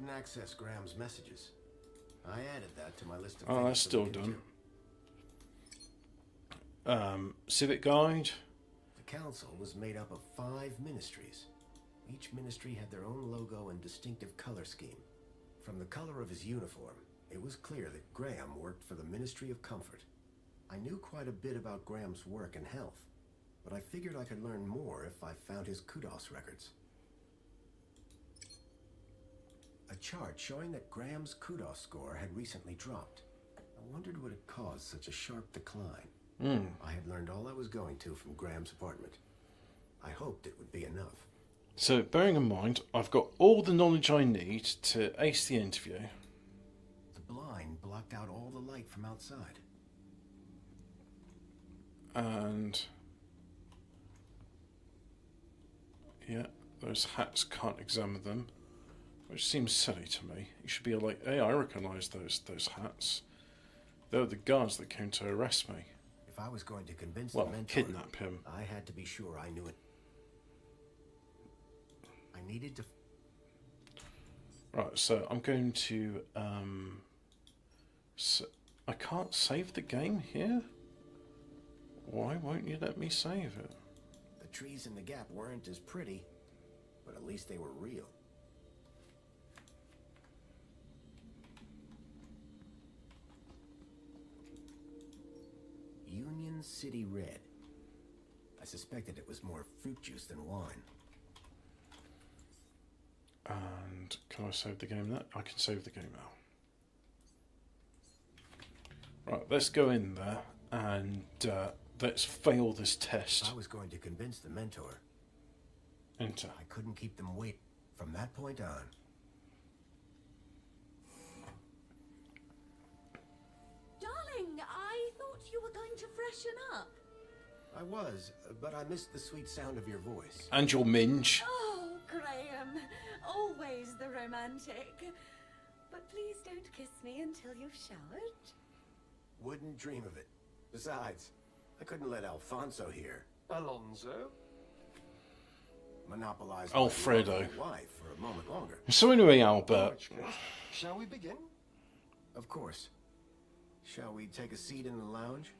couldn't access Graham's messages. I added that to my list of Oh, things that's to still look done. into. Civic guide. The council was made up of 5 ministries. Each ministry had their own logo and distinctive color scheme. From the color of his uniform, it was clear that Graham worked for the Ministry of Comfort. I knew quite a bit about Graham's work and health, but I figured I could learn more if I found his kudos records. A chart showing that Graham's kudos score had recently dropped. I wondered what had caused such a sharp decline. I had learned all I was going to from Graham's apartment. I hoped it would be enough. So, bearing in mind, I've got all the knowledge I need to ace the interview. The blind blocked out all the light from outside. And... yeah, those hats, can't examine them. Which seems silly to me. You should be like, hey, I recognise those hats. They were the guards that came to arrest me. If I was going to convince Well, the mentor, kidnap him. I had to be sure I knew it. I needed to... Right, so I'm going to... I can't save the game here? Why won't you let me save it? The trees in the gap weren't as pretty, but at least they were real. Union City Red. I suspected it was more fruit juice than wine. And can I save the game now? I can save the game now. Right, let's go in there and let's fail this test. I was going to convince the mentor. Enter. I couldn't keep them wait from that point on. Darling, I thought you were going to freshen up. I was, but I missed the sweet sound of your voice. And your minge. Oh, Graham, always the romantic. But please don't kiss me until you've showered. Wouldn't dream of it. Besides, I couldn't let Alfonso hear. Alonso? Monopolize Alfredo. my lovely wife for a moment longer. So anyway, Albert. Shall we begin? Of course. Shall we take a seat in the lounge?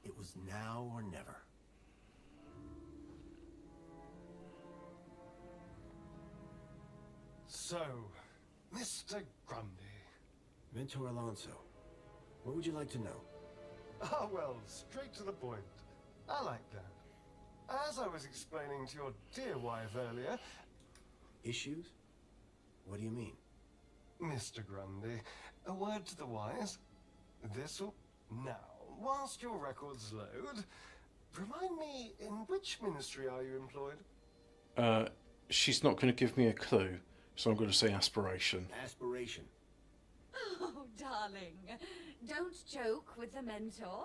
It was now or never. So, Mr. Grundy. Mentor Alonso, what would you like to know? Ah, well, straight to the point. I like that. As I was explaining to your dear wife earlier... Issues? What do you mean? Mr. Grundy, a word to the wise. This'll... Now, whilst your records load, remind me, in which ministry are you employed? She's not going to give me a clue, so I'm going to say aspiration. Aspiration. Oh, darling, don't joke with the mentor.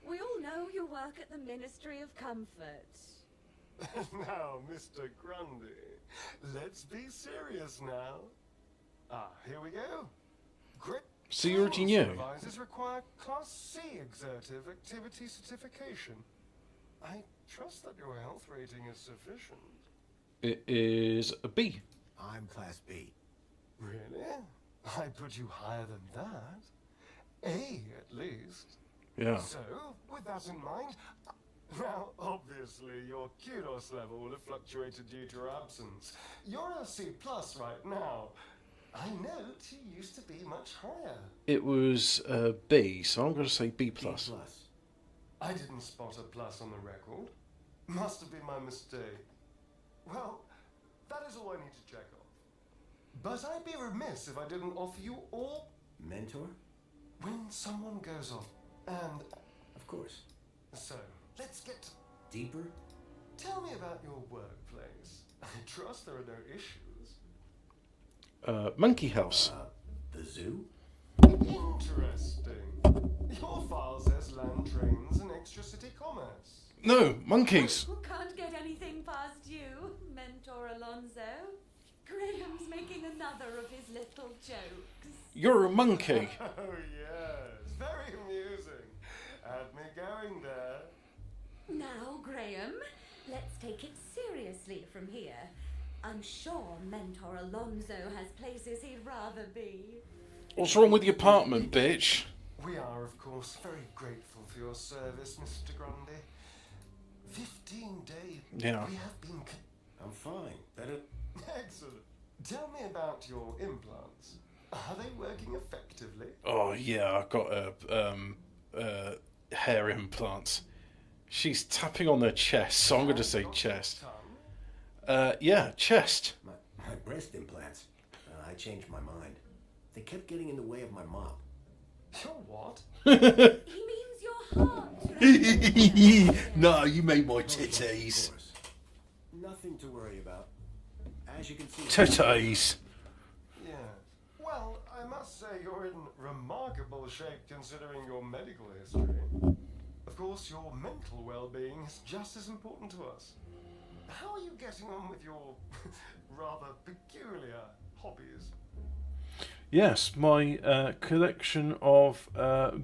We all know you work at the Ministry of Comfort. Now, Mr. Grundy, let's be serious now. Ah, here we go. Grit So you already knew? supervisors require Class C exertive activity certification. I trust that your health rating is sufficient. It is a B. I'm Class B. Really? I put you higher than that. A, at least. Yeah. So, with that in mind, now, obviously, your kudos level will have fluctuated due to your absence. You're a C+ right now. I note you used to be much higher. It was B, so I'm going to say B+. B+. I didn't spot a plus on the record. Must have been my mistake. Well, that is all I need to check off. But I'd be remiss if I didn't offer you all... Mentor? When someone goes off, and... Of course. So, let's get... Deeper? Tell me about your workplace. I trust there are no issues. Monkey House. The zoo? Interesting. Your file says land trains and extra city commerce. No, monkeys. Can't get anything past you, Mentor Alonso. Graham's making another of his little jokes. You're a monkey. Oh yes, very amusing. Had me going there. Now, Graham, let's take it seriously. obviously, from here. I'm sure Mentor Alonso has places he'd rather be. What's wrong with the apartment, bitch? We are, of course, very grateful for your service, Mr. Grundy. 15 days. Yeah. We have been... I'm fine. Better... Excellent. Tell me about your implants. Are they working effectively? Oh yeah, I've got hair implants. She's tapping on her chest, so I'm going to say chest. Yeah, chest. My breast implants. I changed my mind. They kept getting in the way of my mop. Your what? He means your heart. No, you made my titties. Nothing to worry about. As you can see... Titties. Yeah. Well, I must say you're in remarkable shape considering your medical history. Of course, your mental well-being is just as important to us. How are you getting on with your rather peculiar hobbies? Yes, my collection of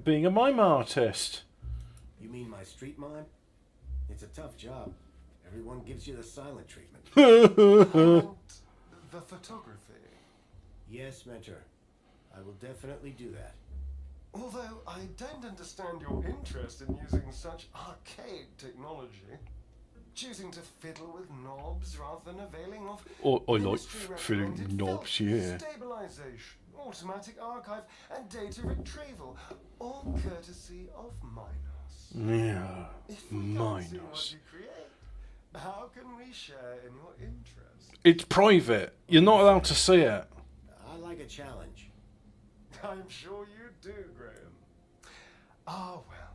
being a mime artist. You mean my street mime? It's a tough job. Everyone gives you the silent treatment. The photography? Yes, Mentor. I will definitely do that. Although I don't understand your interest in using such archaic technology. Choosing to fiddle with knobs rather than availing of... I like fiddling knobs, yeah. Stabilization, automatic archive, and data retrieval, all courtesy of Minos. Yeah, If we can't see what Minos. you create, how can we share in your interest? It's private. You're not allowed to see it. I like a challenge. I'm sure you do, Graham. Ah, well.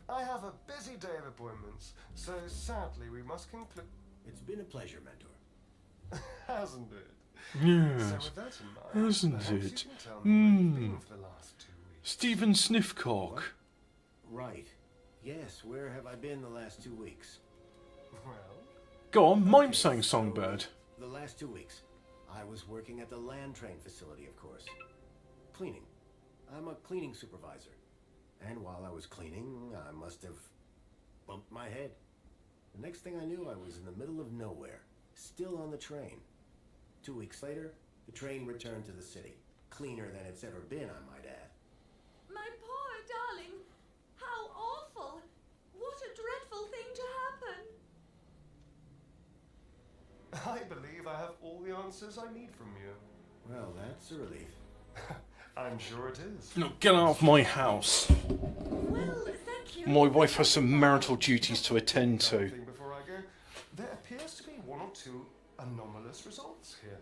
I have a busy day of appointments, so sadly we must conclude... It's been a pleasure, Mentor. Hasn't it? Yes, So with that in mind, hasn't perhaps it? you can tell me where you've been for the last 2 weeks. Stephen Sniffcock. Right. Yes, where have I been the last 2 weeks? Well... Go on, mime sang Songbird. The last 2 weeks. I was working at the land train facility, of course. Cleaning. I'm a cleaning supervisor. And while I was cleaning, I must have bumped my head. The next thing I knew, I was in the middle of nowhere, still on the train. 2 weeks later, the train returned to the city. Cleaner than it's ever been, I might add. My poor darling! How awful! What a dreadful thing to happen! I believe I have all the answers I need from you. Well, that's a relief. I'm sure it is. No, get out of my house. Well, thank you. My wife has some marital duties to attend to. Before I go, there appears to be 1 or 2 anomalous results here.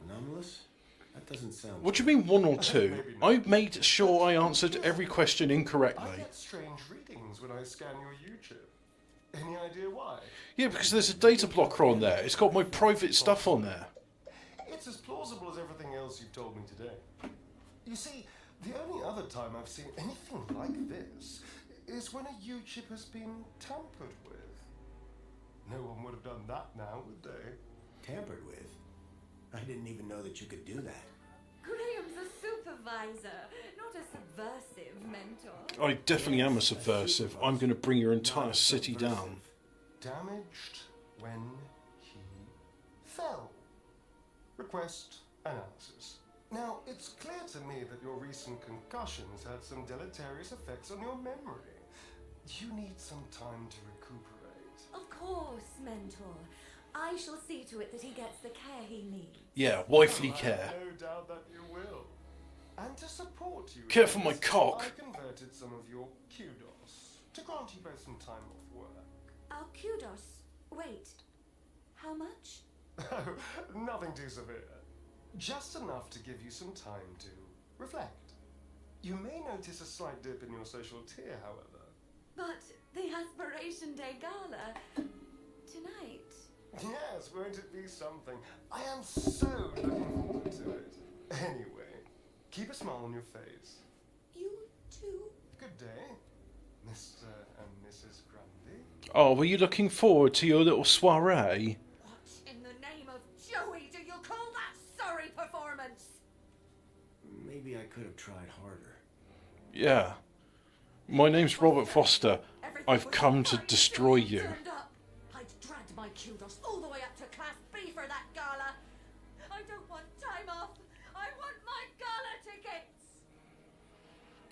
Anomalous? That doesn't sound... What do you mean 1 or 2? I made sure I answered every question I incorrectly. get strange readings when I scan your YouTube. Any idea why? Yeah, because there's a data blocker on there. It's got my private stuff on there. It's as plausible as everything else you've told me today. You see, the only other time I've seen anything like this is when a U-chip has been tampered with. No one would have done that now, would they? Tampered with? I didn't even know that you could do that. Graham's a supervisor, not a subversive mentor. I definitely am a subversive. I'm going to bring your entire city down. Damaged when he fell. Request analysis. Now, it's clear to me that your recent concussions had some deleterious effects on your memory. You need some time to recuperate. Of course, Mentor. I shall see to it that he gets the care he needs. Yeah, wifely I have care. no doubt that you will. And to support you, Care for my cock. I converted some of your kudos to grant you both some time off work. Our kudos. Wait. How much? Oh, nothing too severe. Just enough to give you some time to reflect. You may notice a slight dip in your social tier, however. But the Aspiration Day Gala tonight. Yes, won't it be something? I am so looking forward to it. Anyway, keep a smile on your face. You too. Good day, Mr. and Mrs. Grundy. Oh, were you looking forward to your little soiree? What in the name of Joey do you call that sorry performance? Maybe I could have tried harder. Yeah. My name's Robert Foster. I've come to destroy you. I'd dragged my kudos all the way up to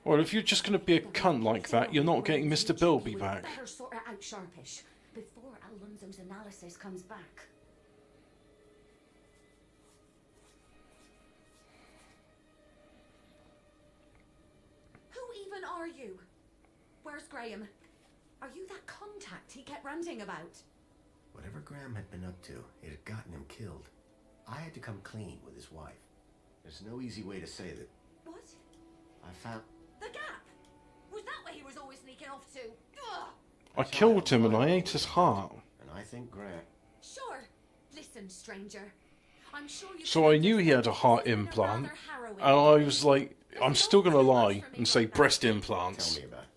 Well, if you're just going to be a cunt like that, you're not getting Mr. Bilby back. Better sort it out sharpish before Alonso's analysis comes back. Who even are you? Where's Graham? Are you that contact he kept ranting about? Whatever Graham had been up to, it had gotten him killed. I had to come clean with his wife. There's no easy way to say that. What? I found... The Gap? Was that where he was always sneaking off to? Ugh! I killed him and I ate his heart. And I think Graham... Sure. Listen, stranger. I'm sure you... So I knew he had a heart implant, and I was like, I'm still going to lie and say breast implants. Tell me about it.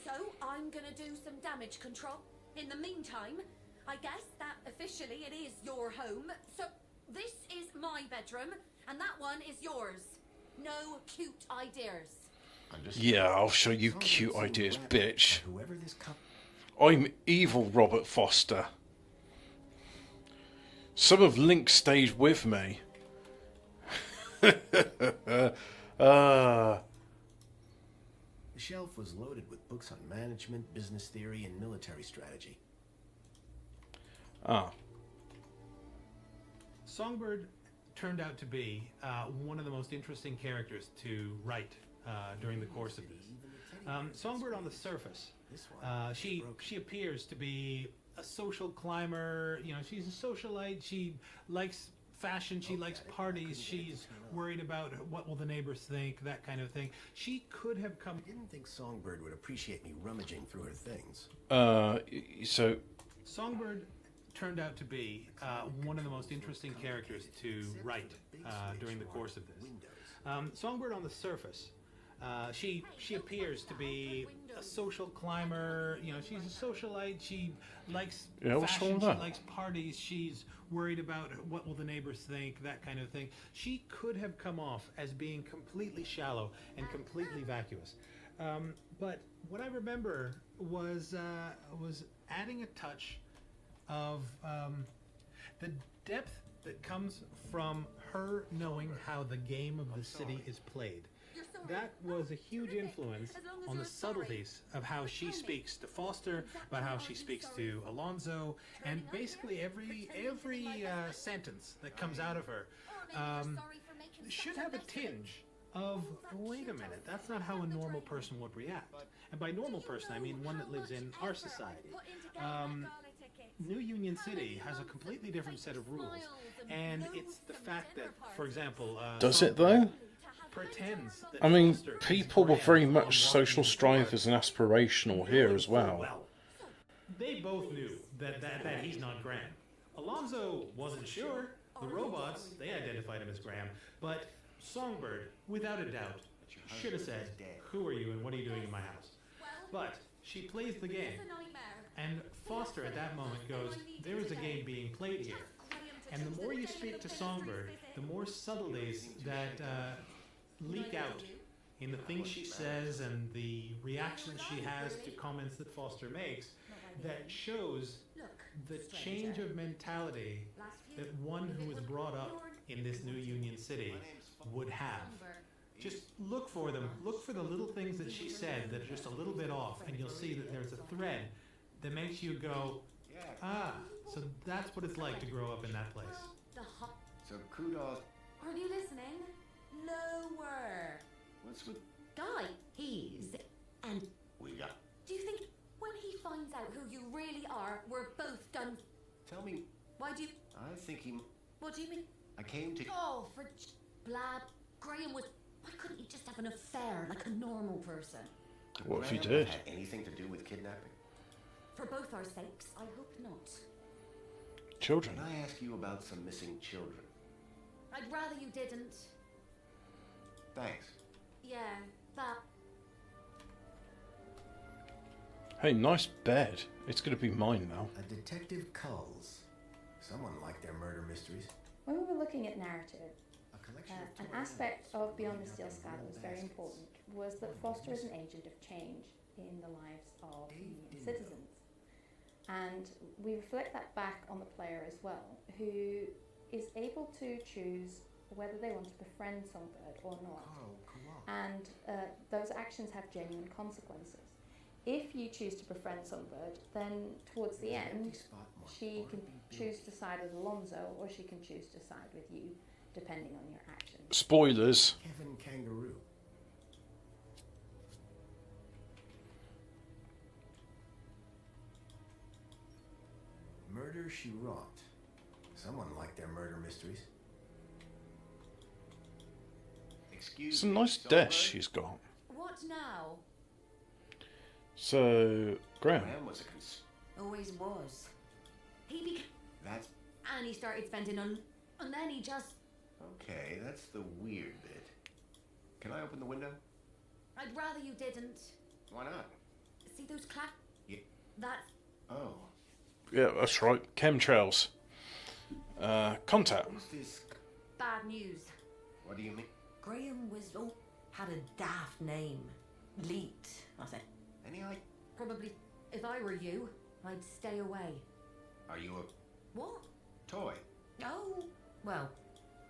So I'm gonna do some damage control. In the meantime, I guess that officially it is your home. So this is my bedroom, and that one is yours. No cute ideas. Yeah, I'll show you cute ideas, bitch. Whoever this I'm evil Robert Foster. Some of Link stayed with me. The shelf was loaded with books on management, business theory, and military strategy. Ah. Songbird turned out to be one of the most interesting characters to write during the course of this. Songbird on the surface, she appears to be a social climber. You know, she's a socialite. She likes fashion. She likes parties. She's worried about what will the neighbors think, that kind of thing. She could have come... I didn't think Songbird would appreciate me rummaging through her things. So... Songbird turned out to be one of the most interesting characters to write during the course of this. Songbird on the surface, she appears to be a social climber. You know, she's a socialite. She likes fashion. She likes parties. She's worried about what will the neighbors think, that kind of thing. She could have come off as being completely shallow and completely vacuous. But what I remember was adding a touch of the depth that comes from her knowing how the game of the city is played. That was a huge influence on the subtleties of how she speaks to Foster, about how she speaks to Alonso, and basically every sentence that comes out of her should have a tinge of, wait a minute, that's not how a normal person would react. And by normal person, I mean one that lives in our society. New Union City has a completely different set of rules, and it's the fact that, for example... Does it, though? Pretends that I mean, Foster people were very much social strivers and aspirational here as well. They both knew that he's not Graham. Alonso wasn't sure. The robots, they identified him as Graham. But Songbird, without a doubt, should have said, "Who are you and what are you doing in my house?" But she plays the game. And Foster at that moment goes, there is a game being played here. And the more you speak to Songbird, the more subtleties that leak out in the things she says and the reactions she has to comments that Foster makes, that shows the change of mentality that one who was brought up in this new Union City would have. Just look for them. Look for the little things that she said that are just a little bit off, and you'll see that there's a thread that makes you go, ah, so that's what it's like to grow up in that place. So kudos. Are you listening? Lower. What's with... Guy, he's... And... We got... Do you think when he finds out who you really are, we're both done... Tell me... Why do you... I think he... What do you mean? I came to... Oh, for... Blab. Graham was... Why couldn't he just have an affair like a normal person? What if he Graham did? Have anything to do with kidnapping? For both our sakes, I hope not. Children. Can I ask you about some missing children? I'd rather you didn't. Thanks. Yeah, but... Hey, nice bed. It's going to be mine now. A Detective Culls. Someone liked their murder mysteries. When we were looking at narrative, an aspect of Beyond the Steel Sky that was very important was that Foster is an agent of change in the lives of Union citizens. And we reflect that back on the player as well, who is able to choose whether they want to befriend Songbird or not. and those actions have genuine consequences. If you choose to befriend Songbird, then towards the end, she can choose to side with Alonzo, or she can choose to side with you, depending on your actions. Spoilers. Kevin Kangaroo. Murder, She Wrought. Someone liked their murder mysteries. It's a nice desk she's got. What now? So, Graham. Always was. He became... That's... And he started spending on... And then he just... Okay, that's the weird bit. Can I open the window? I'd rather you didn't. Why not? See those clap... Yeah. That's... Oh. Yeah, that's right. Chemtrails. Contact. Bad news. What do you mean? Graham was... Oh, had a daft name. Leet, I said. Any idea? Probably, if I were you, I'd stay away. Are you a... What? toy? No. Well...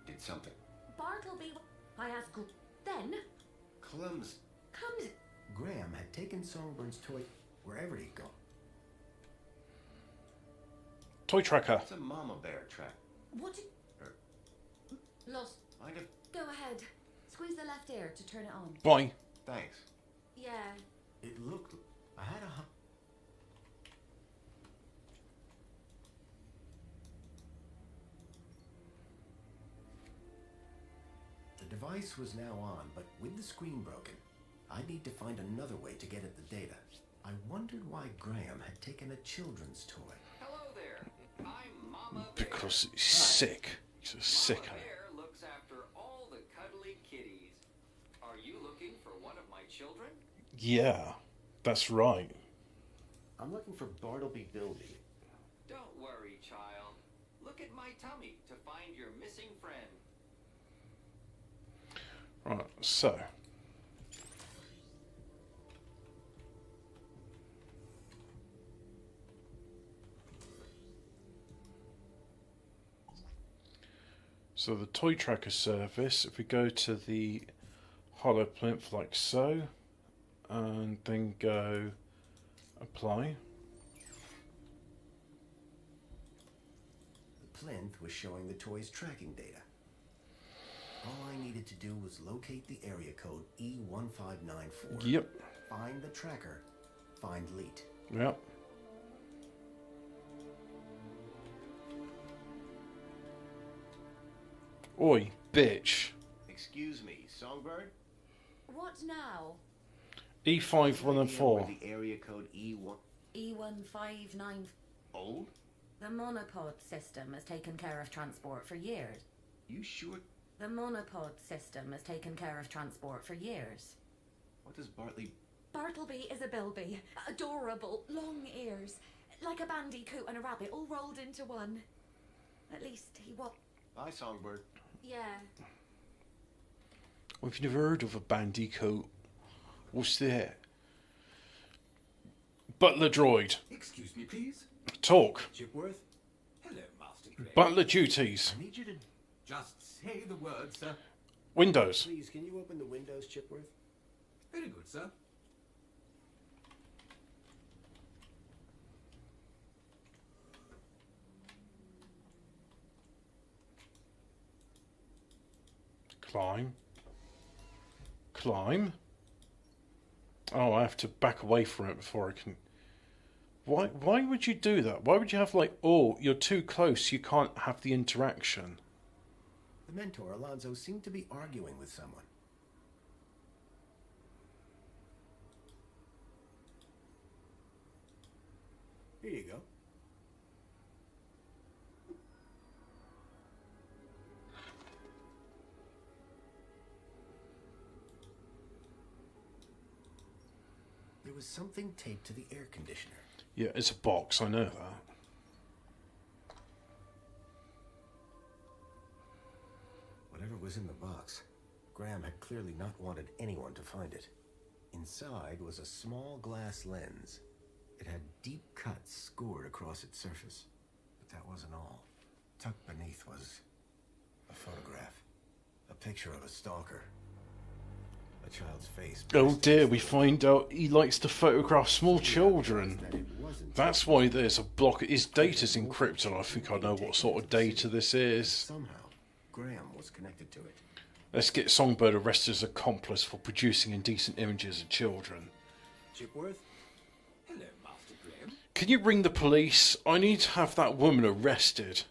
Did something. Bartleby... I asked... Then... Comes... Graham had taken Songbird's toy wherever he'd gone. Toy tracker. It's a mama bear track. What did... Lost. I'd have... Go ahead. Squeeze the left ear to turn it on. Bye. Thanks. Yeah. It looked... I had a... The device was now on, but with the screen broken, I'd need to find another way to get at the data. I wondered why Graham had taken a children's toy. Hello there. I'm Mama Bear. Because he's sick. He's a sicko. Mama Bear looks after all the cuddly kitties. Are you looking for one of my children? Yeah, that's right. I'm looking for Bartleby Bilby. Don't worry, child. Look at my tummy to find your missing friend. Right, so. So the toy tracker service, if we go to the hollow plinth like so, and then go apply. The plinth was showing the toy's tracking data. All I needed to do was locate the area code E1594. Yep. Find the tracker. Find Leet. Yep. Oi, bitch. Excuse me, Songbird? What now? E5104. The area code E1... E1594. Old? The monopod system has taken care of transport for years. You sure? The monopod system has taken care of transport for years. What does Bartleby... Bartleby is a bilby. Adorable, long ears. Like a bandicoot and a rabbit all rolled into one. At least he was... Hi, Songbird. Yeah. We've never heard of a bandicoot. What's that? Butler droid. Excuse me, please. Talk. Chipworth? Hello, Master Gray. Butler duties. I need you to... Just say the word, sir. Windows. Please, can you open the windows, Chipworth? Very good, sir. Climb. Climb. Oh, I have to back away from it before I can... Why would you do that? Why would you have like, oh, you're too close, you can't have the interaction? The mentor, Alonzo, seemed to be arguing with someone. Here you go. There was something taped to the air conditioner. Yeah, it's a box, I know that. Whatever was in the box, Graham had clearly not wanted anyone to find it. Inside was a small glass lens. It had deep cuts scored across its surface. But that wasn't all. Tucked beneath was a photograph. A picture of a stalker. a child's face. Oh dear, we find out he likes to photograph small children. That's why there's a block. His data's encrypted. I think I know what sort of data this is. Somehow, Graham was connected to it. Let's get Songbird arrested as accomplice for producing indecent images of children. Chipworth? Hello, Master Graham. Can you ring the police? I need to have that woman arrested.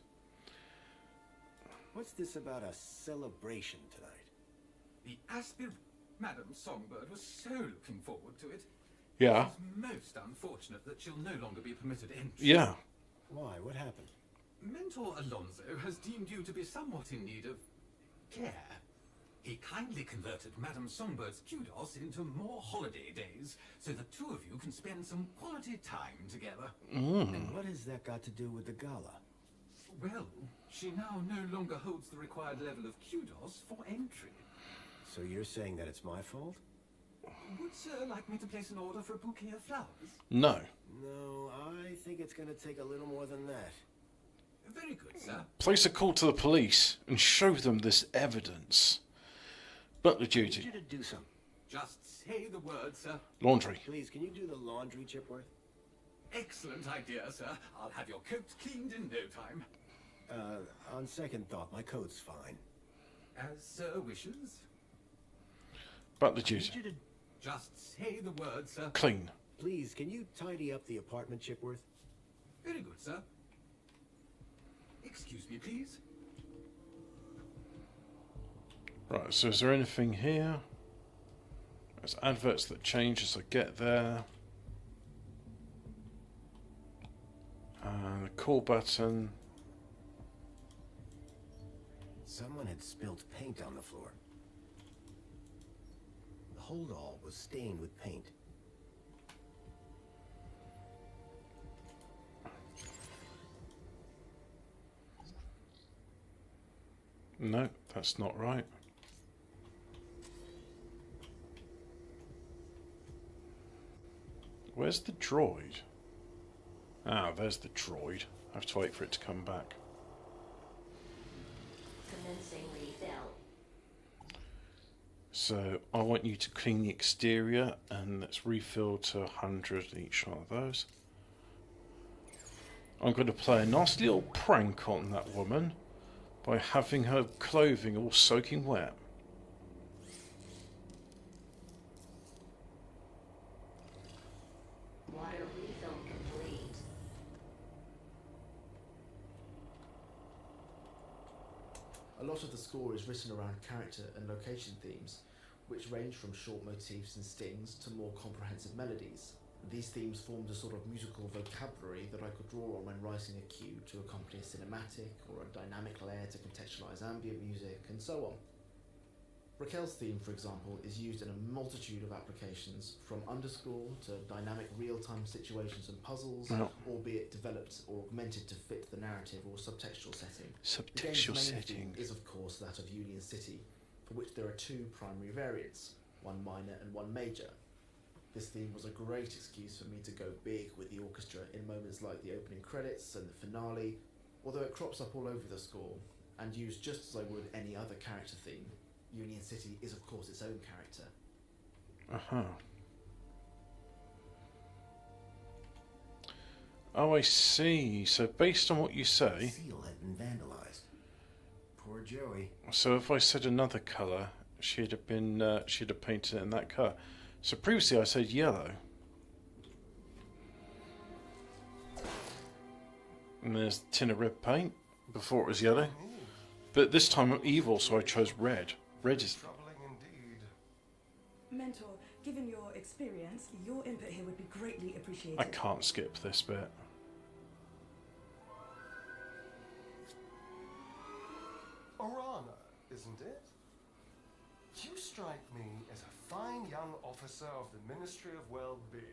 What's this about a celebration tonight? The Madam Songbird was so looking forward to it. Yeah. It's most unfortunate that she'll no longer be permitted entry. Yeah. Why? What happened? Mentor Alonso has deemed you to be somewhat in need of care. He kindly converted Madam Songbird's kudos into more holiday days, so the two of you can spend some quality time together. And what has that got to do with the gala? Well, she now no longer holds the required level of kudos for entry. So you're saying that it's my fault? Would Sir like me to place an order for a bouquet of flowers? No. No, I think it's going to take a little more than that. Very good, sir. Place a call to the police and show them this evidence. Butler duty. I need you to do something. Just say the word, sir. Laundry. Please, can you do the laundry, Chipworth? Excellent idea, sir. I'll have your coat cleaned in no time. On second thought, my coat's fine. As Sir wishes. Butler duty. Just say the word, sir. Clean. Please, can you tidy up the apartment, Chipworth? Very good, sir. Excuse me, please. Right, so is there anything here? There's adverts that change as I get there. The call button. Someone had spilt paint on the floor. The holdall was stained with paint. No, that's not right. Where's the droid? Ah, there's the droid. I have to wait for it to come back. Commencing refill. So I want you to clean the exterior, and let's refill to 100 each one of those. I'm going to play a nasty little prank on that woman by having her clothing all soaking wet. Water refill complete. A lot of the score is written around character and location themes, which range from short motifs and stings to more comprehensive melodies. These themes formed a sort of musical vocabulary that I could draw on when writing a cue to accompany a cinematic or a dynamic layer to contextualize ambient music, and so on. Raquel's theme, for example, is used in a multitude of applications, from underscore to dynamic real-time situations and puzzles, albeit developed or augmented to fit the narrative or subtextual setting. The game's main theme is, of course, that of Union City, for which there are two primary variants, one minor and one major. This theme was a great excuse for me to go big with the orchestra in moments like the opening credits and the finale, although it crops up all over the score, and used just as I would any other character theme. Union City is, of course, its own character. Uh-huh. Oh, I see. So based on what you say... The seal had been vandalized. Poor Joey. So if I said another colour, she'd have painted it in that colour. So previously I said yellow. And there's a tin of red paint. Before it was yellow. But this time I'm evil, so I chose red. Red is... Troubling indeed. Mentor, given your experience, your input here would be greatly appreciated. I can't skip this bit. Orana, isn't it? You strike me as a fine young officer of the Ministry of Well-Being.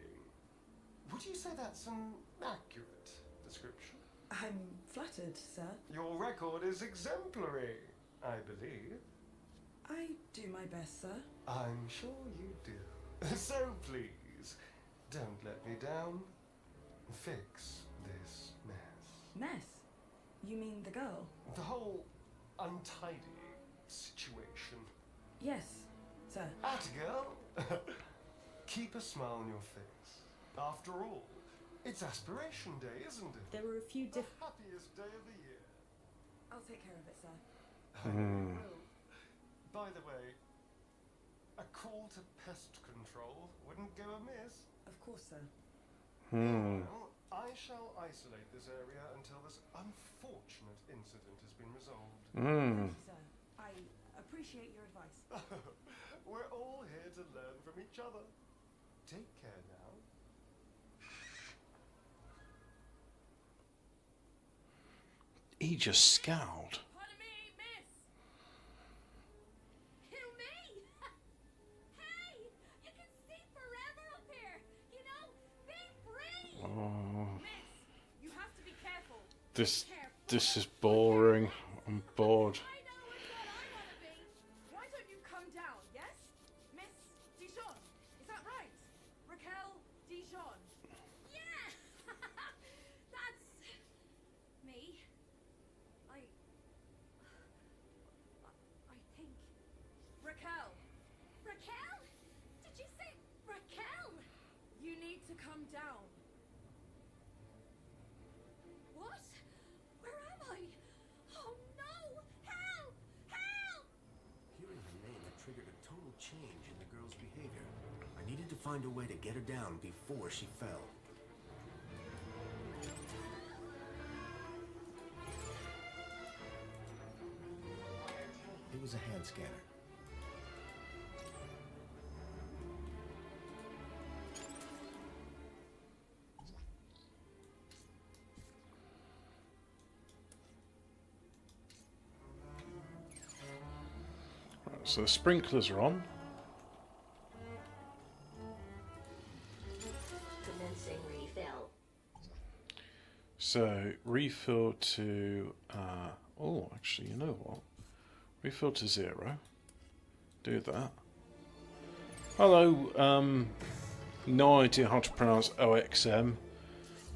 Would you say that's an accurate description? I'm flattered, sir. Your record is exemplary, I believe. I do my best, sir. I'm sure you do. So please, don't let me down. Fix this mess. Mess? You mean the girl? The whole untidy situation. Yes, Sir. Atta girl. Keep a smile on your face. After all, it's Aspiration Day, isn't it? There were a few The happiest day of the year. I'll take care of it, sir. Well, by the way, a call to pest control wouldn't go amiss. Of course, sir. Well, I shall isolate this area until this unfortunate incident has been resolved. Thank you, sir. I appreciate your advice. We're all here to learn from each other. Take care now. He just scowled. Pardon me, miss! Who, me? Hey! You can see forever up here! You know, be free! Oh, Miss, you have to be careful. this is boring. I'm bored. I know what I want to be. Why don't you come down, yes? Miss Dijon, is that right? Raquel Dijon. Yeah! That's me. I think Raquel. Raquel? Did you say Raquel? You need to come down. What? Where am I? Oh no! Help! Help! Hearing her name had triggered a total change in the girl's behavior. I needed to find a way to get her down before she fell. It was a hand scanner. So the sprinklers are on. Commencing refill. So refill to oh, actually, you know what? Refill to 0. Do that. Hello, no idea how to pronounce OXM.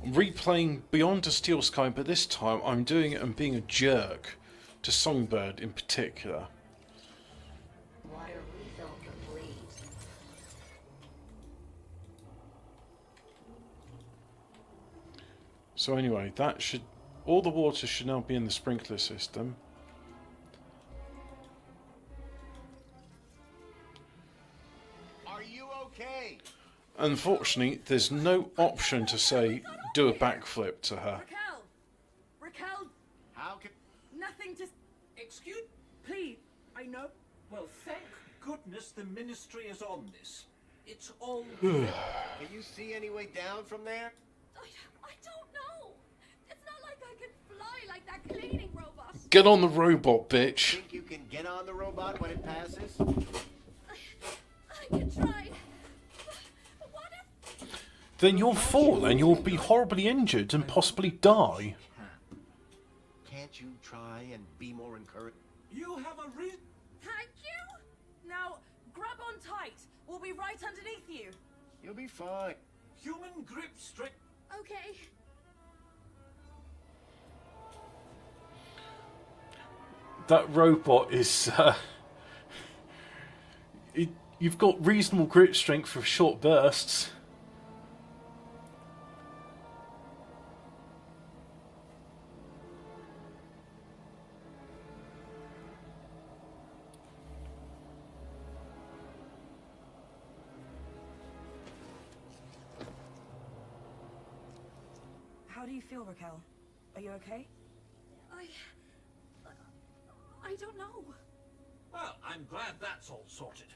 I'm replaying Beyond the Steel Sky, but this time I'm doing it and being a jerk to Songbird in particular. Water refill complete. So anyway, that should all the water should now be in the sprinkler system. Are you okay? Unfortunately, there's no option to say do a backflip to her. Raquel! Raquel! How can... Nothing to... Excuse? Please, I know... Well, thank goodness the ministry is on this. It's all... Can you see any way down from there? I don't know. It's not like I can fly like that cleaning robot. Get on the robot, bitch. Think you can get on the robot when it passes? I can try. But what if... Then you'll fall and you'll be horribly injured and possibly die. Can't you try and be more encouraged? You have a reason. Thank you. Now, grab on tight. We'll be right underneath you. You'll be fine. Human grip strength. Okay. That robot is... you've got reasonable grip strength for short bursts. How do you feel, Raquel? Are you okay? I don't know. Well, I'm glad that's all sorted.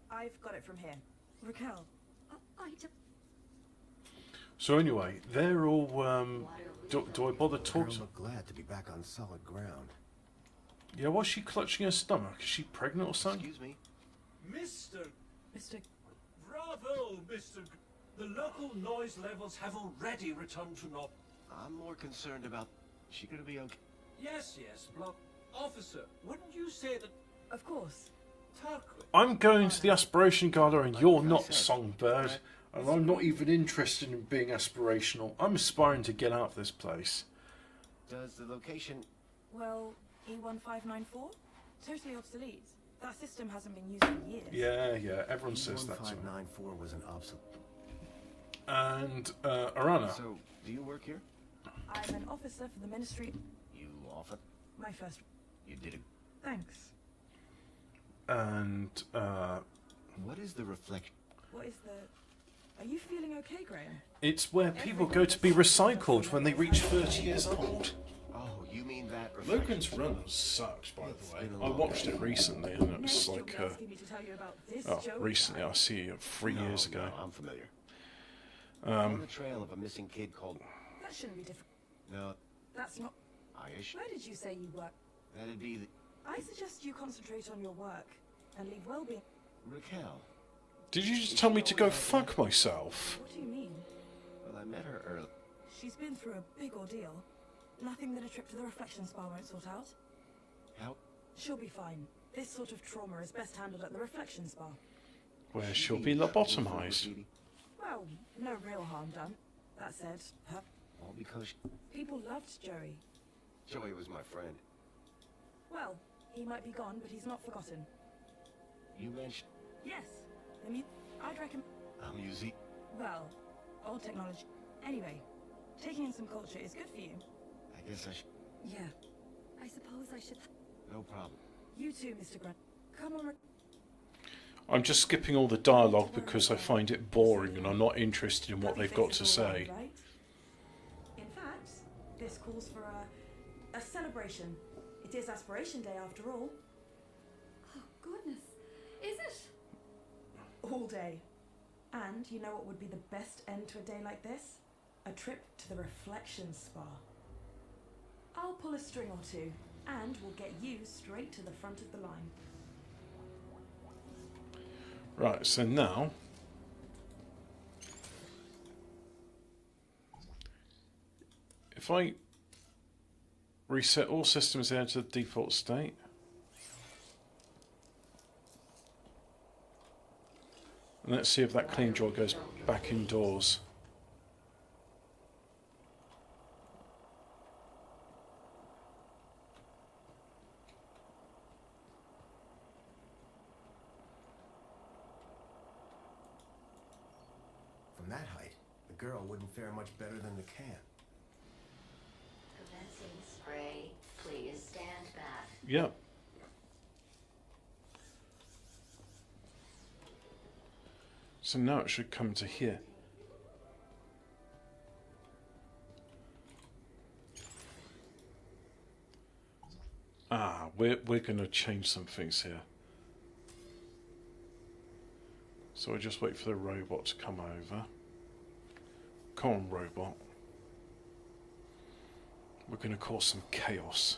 I've got it from here. Raquel. So anyway, they're all... do I bother talking? Girl looked glad to be back on solid ground. Yeah, was she clutching her stomach? Is she pregnant or something? Excuse me? Mr. Bravo, Mr. The local noise levels have already returned to normal. I'm more concerned about... Is she gonna be okay? Yes, Block. Officer, wouldn't you say that... Of course. Tarquin... I'm going to the Aspiration Gala and you're not, Songbird. And I'm not even interested in being aspirational. I'm aspiring to get out of this place. Does the location... Well, E1594? Totally obsolete. That system hasn't been used for years. Yeah, everyone says that to me. 1594 was an obsolete. And, Arana. So, do you work here? I'm an officer for the Ministry. You often? My first. You did it. Thanks. And, What is the reflection? What is the... Are you feeling okay, Graham? it's where people go to be recycled when they reach 30 years old. Oh, you mean that Logan's Run sucks, by the way. I watched it recently, and it was like, recently, I see it 3 years ago. No, I'm familiar. On the trail of a missing kid called... That shouldn't be difficult. No, That's not... Aish. Where did you say you work? That'd be the... I suggest you concentrate on your work and leave well-being. Raquel. Did you just tell me to go fuck myself? What do you mean? Well, I met her early. She's been through a big ordeal. Nothing that a trip to the reflection spa won't sort out. How? She'll be fine. This sort of trauma is best handled at the reflection spa. Where she'll be lobotomized. Well, no real harm done. That said, All because people loved Joey. Joey was my friend. Well, he might be gone, but he's not forgotten. You mentioned... Yes. I'd recommend... music. Well, old technology. Anyway, taking in some culture is good for you. I guess I should... Yeah. I suppose I should... No problem. You too, Mr. Grant. Come on. I'm just skipping all the dialogue because I find it boring and I'm not interested in what they've got to say. Right? In fact, this calls for a celebration. It is Aspiration Day after all. Oh, goodness. Is it? All day. And you know what would be the best end to a day like this? A trip to the reflection spa. I'll pull a string or two, and we'll get you straight to the front of the line. Right, so now... if I reset all systems there to the default state... and let's see if that clean drawer goes back indoors. From that height, the girl wouldn't fare much better than the can. Commencing spray. Please stand back. Yep. So now it should come to here. Ah, we're going to change some things here. So I just wait for the robot to come over. Come on, robot. We're going to cause some chaos.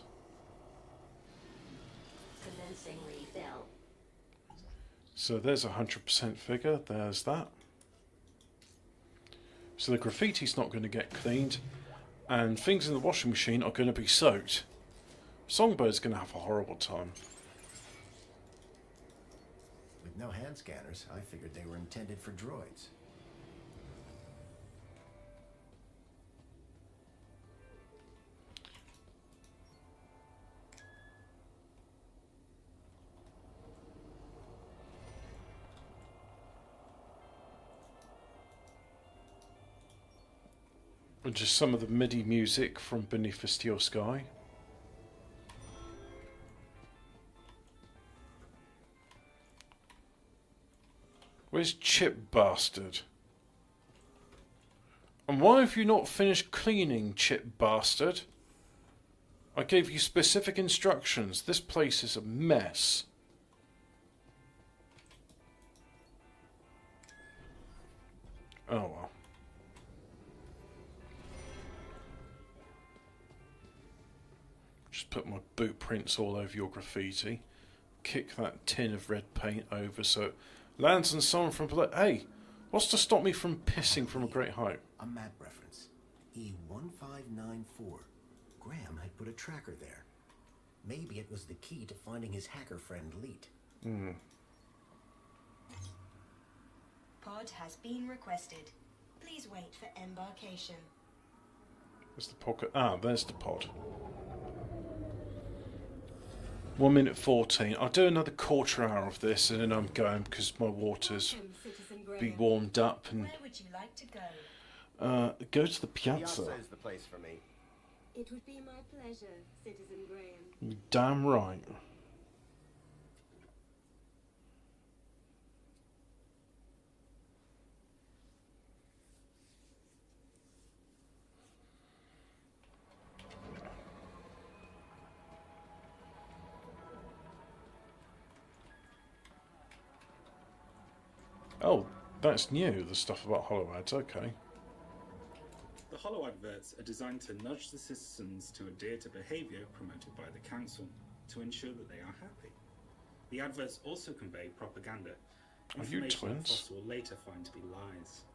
Commencing refill. So there's a 100% figure, there's that. So the graffiti's not going to get cleaned, and things in the washing machine are going to be soaked. Songbird's going to have a horrible time. With no hand scanners, I figured they were intended for droids. And just some of the MIDI music from Beneath the Steel Sky. Where's Chip Bastard? And why have you not finished cleaning, Chip Bastard? I gave you specific instructions. This place is a mess. Oh well. Just put my boot prints all over your graffiti. Kick that tin of red paint over so it lands on someone from below. Hey, what's to stop me from pissing from a great height? A map reference. E1594. Graham had put a tracker there. Maybe it was the key to finding his hacker friend, Leet. Pod has been requested. Please wait for embarkation. Where's the pocket? Ah, there's the pod. 1 minute 14. I'll do another quarter hour of this and then I'm going because my water's be warmed up and Where would you like to go? go to the piazza. Piazza is the place for me. It would be my pleasure, Citizen Graham. Damn right. Oh, that's new, the stuff about hollow ads, okay. The hollow adverts are designed to nudge the citizens to adhere to behaviour promoted by the council to ensure that they are happy. The adverts also convey propaganda, Are you information that twins? Foster will later find to be lies.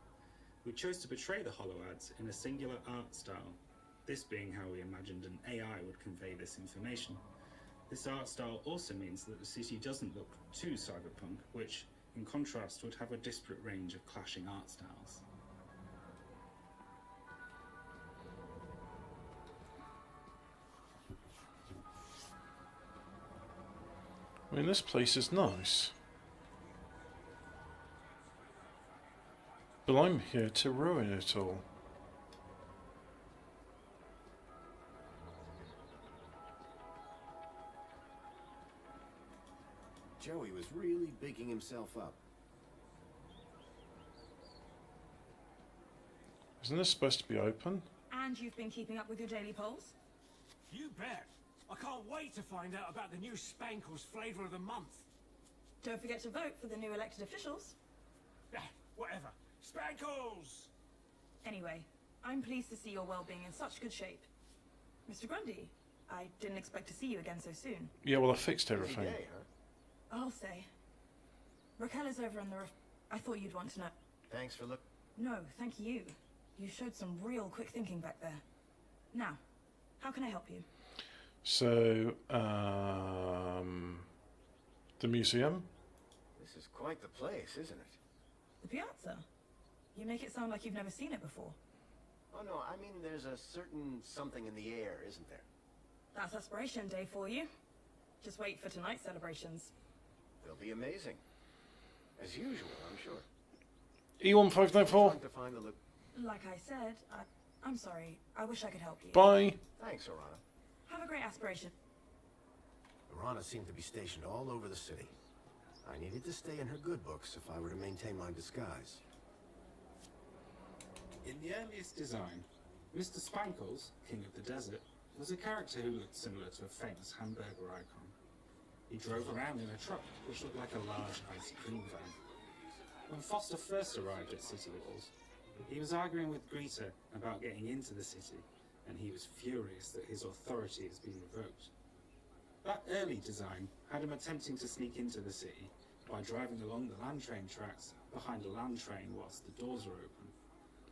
We chose to portray the hollow ads in a singular art style, this being how we imagined an AI would convey this information. This art style also means that the city doesn't look too cyberpunk, which, in contrast, would have a disparate range of clashing art styles. I mean, this place is nice. But I'm here to ruin it all. Joey was really bigging himself up. Isn't this supposed to be open? And you've been keeping up with your daily polls? You bet. I can't wait to find out about the new Spankles flavour of the month. Don't forget to vote for the new elected officials. Whatever. Spankles! Anyway, I'm pleased to see your well-being in such good shape. Mr. Grundy, I didn't expect to see you again so soon. Yeah, well, I fixed everything. Busy day, huh? I'll say. Raquel is over on the roof. I thought you'd want to know. Thanks for look. No, thank you. You showed some real quick thinking back there. Now, how can I help you? So, the museum? This is quite the place, isn't it? The piazza? You make it sound like you've never seen it before. Oh no, I mean there's a certain something in the air, isn't there? That's Aspiration Day for you. Just wait for tonight's celebrations. They'll be amazing. As usual, I'm sure. E1594. Trying to find the look. Like I said, I'm sorry. I wish I could help you. Bye. Thanks, Orana. Have a great aspiration. Orana seemed to be stationed all over the city. I needed to stay in her good books if I were to maintain my disguise. In the earliest design, Mr. Spankles, King of the Desert, was a character who looked similar to a famous hamburger icon. He drove around in a truck which looked like a large ice cream van. When Foster first arrived at City Walls, he was arguing with Greta about getting into the city, and he was furious that his authority has been revoked. That early design had him attempting to sneak into the city by driving along the land train tracks behind a land train whilst the doors were open.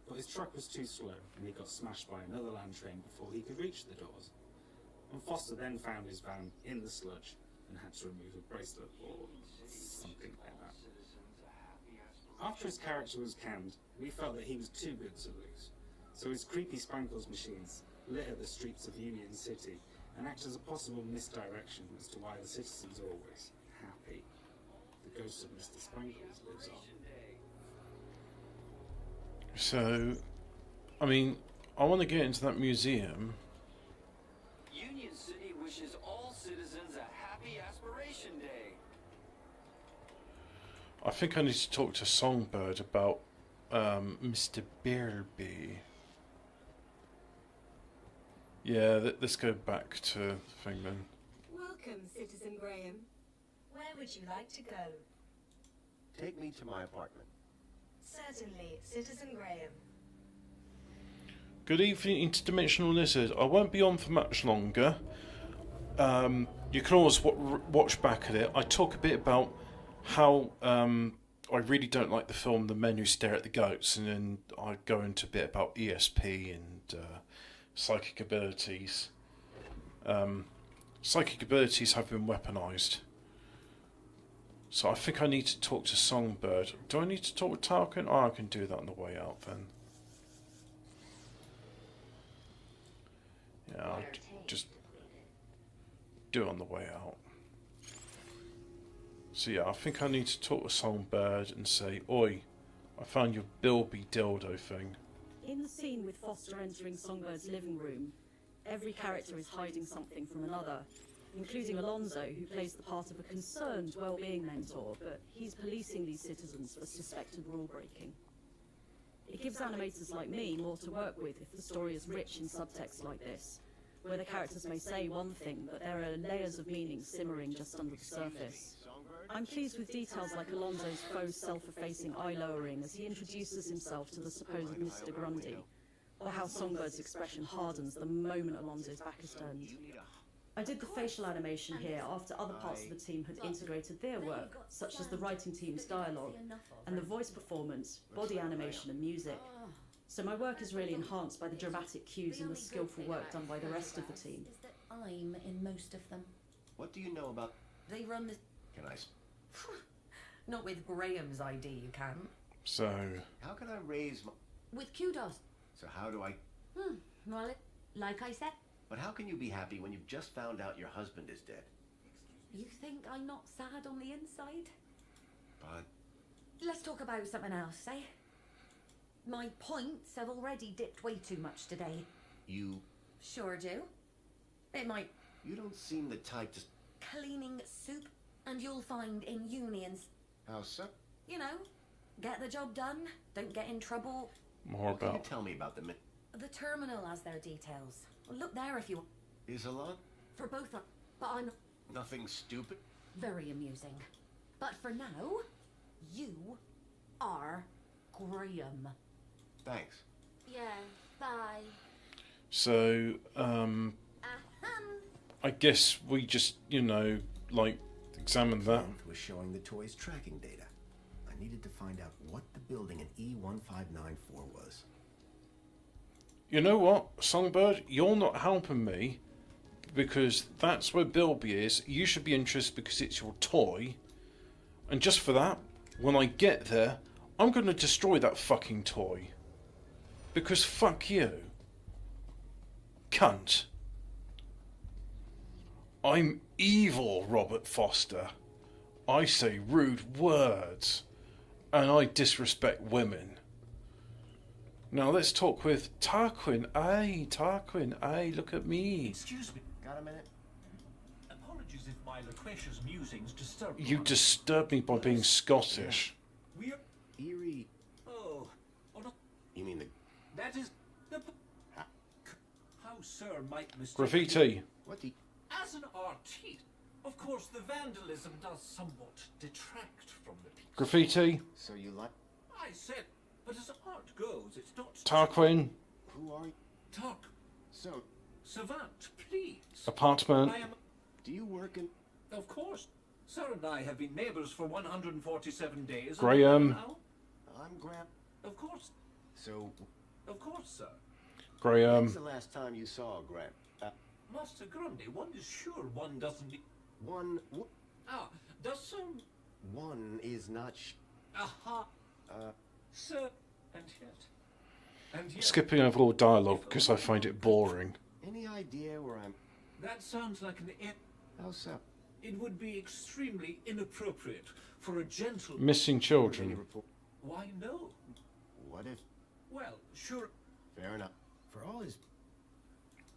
But his truck was too slow and he got smashed by another land train before he could reach the doors. And Foster then found his van in the sludge and had to remove a bracelet or something like that. After his character was canned, we felt that he was too good to lose. So his creepy Spankles machines litter the streets of Union City and act as a possible misdirection as to why the citizens are always happy. The ghost of Mr. Spankles lives on. So, I mean, I want to get into that museum. Union City wishes all citizens a happy Aspiration Day. I think I need to talk to Songbird about Mr. Bearby. Yeah, let's go back to the thing then. Welcome, Citizen Graham. Where would you like to go? Take me to my apartment. Certainly, Citizen Graham. Good evening, Interdimensional Lizard. I won't be on for much longer. You can always watch back at it. I talk a bit about how I really don't like the film The Men Who Stare at the Goats, and then I go into a bit about ESP and psychic abilities. Psychic abilities have been weaponized. So I think I need to talk to Songbird. Do I need to talk with Tarkin? Oh, I can do that on the way out then. Yeah, I'll just do it on the way out. So yeah, I think I need to talk to Songbird and say, "Oi, I found your Bilby dildo thing." In the scene with Foster entering Songbird's living room, every character is hiding something from another, including Alonso, who plays the part of a concerned well-being mentor, but he's policing these citizens for suspected rule breaking. It gives animators like me more to work with if the story is rich in subtext like this, where the characters may say one thing, but there are layers of meaning simmering just under the surface. I'm pleased with details like Alonso's faux self-effacing eye-lowering as he introduces himself to the supposed Mr. Grundy, or how Songbird's expression hardens the moment Alonso's back is turned. I did the facial animation here after other parts of the team had integrated their work, such as the writing team's dialogue, and the voice performance, body animation and music. So my work is really enhanced by the dramatic cues and the skillful work done by the rest of the team. I'm in most of them. What do you know about... They run the... Can I... Not with Graham's ID, you can't. So... How can I raise my... With kudos. So how do I... Well, like I said. But how can you be happy when you've just found out your husband is dead? You think I'm not sad on the inside? But... Let's talk about something else, eh? My points have already dipped way too much today. You... Sure do. It might... You don't seem the type to... Cleaning soup, and you'll find in unions... How so? You know, get the job done, don't get in trouble. More What can you about... tell me about the... The terminal has their details. Look there if you... Is a lot? For both of... But I'm... Nothing stupid? Very amusing. But for now, you are Graham. Thanks. Yeah, bye. So, I guess we just, you know, like, examine that. Was showing the toy's tracking data. I needed to find out what the building in E1594 was. You know what, Songbird? You're not helping me because that's where Bilby is. You should be interested because it's your toy. And just for that, when I get there, I'm going to destroy that fucking toy. Because fuck you. Cunt. I'm evil, Robert Foster. I say rude words. And I disrespect women. Now let's talk with Tarquin. Aye, Tarquin. Aye, look at me. Excuse me. Got a minute? Apologies if my loquacious musings disturb You disturbed me by being Scottish. We're... Eerie. Oh, no. You mean the... That is the... How, sir, might mistake... Graffiti. What the... As an artiste, of course, the vandalism does somewhat detract from the piece. Graffiti. So you like... I said, but as art goes, it's not... Tarquin. Who are you? Talk. So... Savant, please. Apartment. I am... Do you work in... Of course. Sir and I have been neighbours for 147 days. Graham. Now? I'm Graham. Of course. So... Of course, sir. Graham. When's the last time you saw Graham? Master Grundy, one is sure one doesn't... One... Ah, does some... One is not... Aha. Sir, and yet... And yet... Skipping over all dialogue because I find it boring. Any idea where I'm... That sounds like an... How so? It would be extremely inappropriate for a gentleman... Missing children. Why, no. What if... Well, sure... Fair enough. For all his...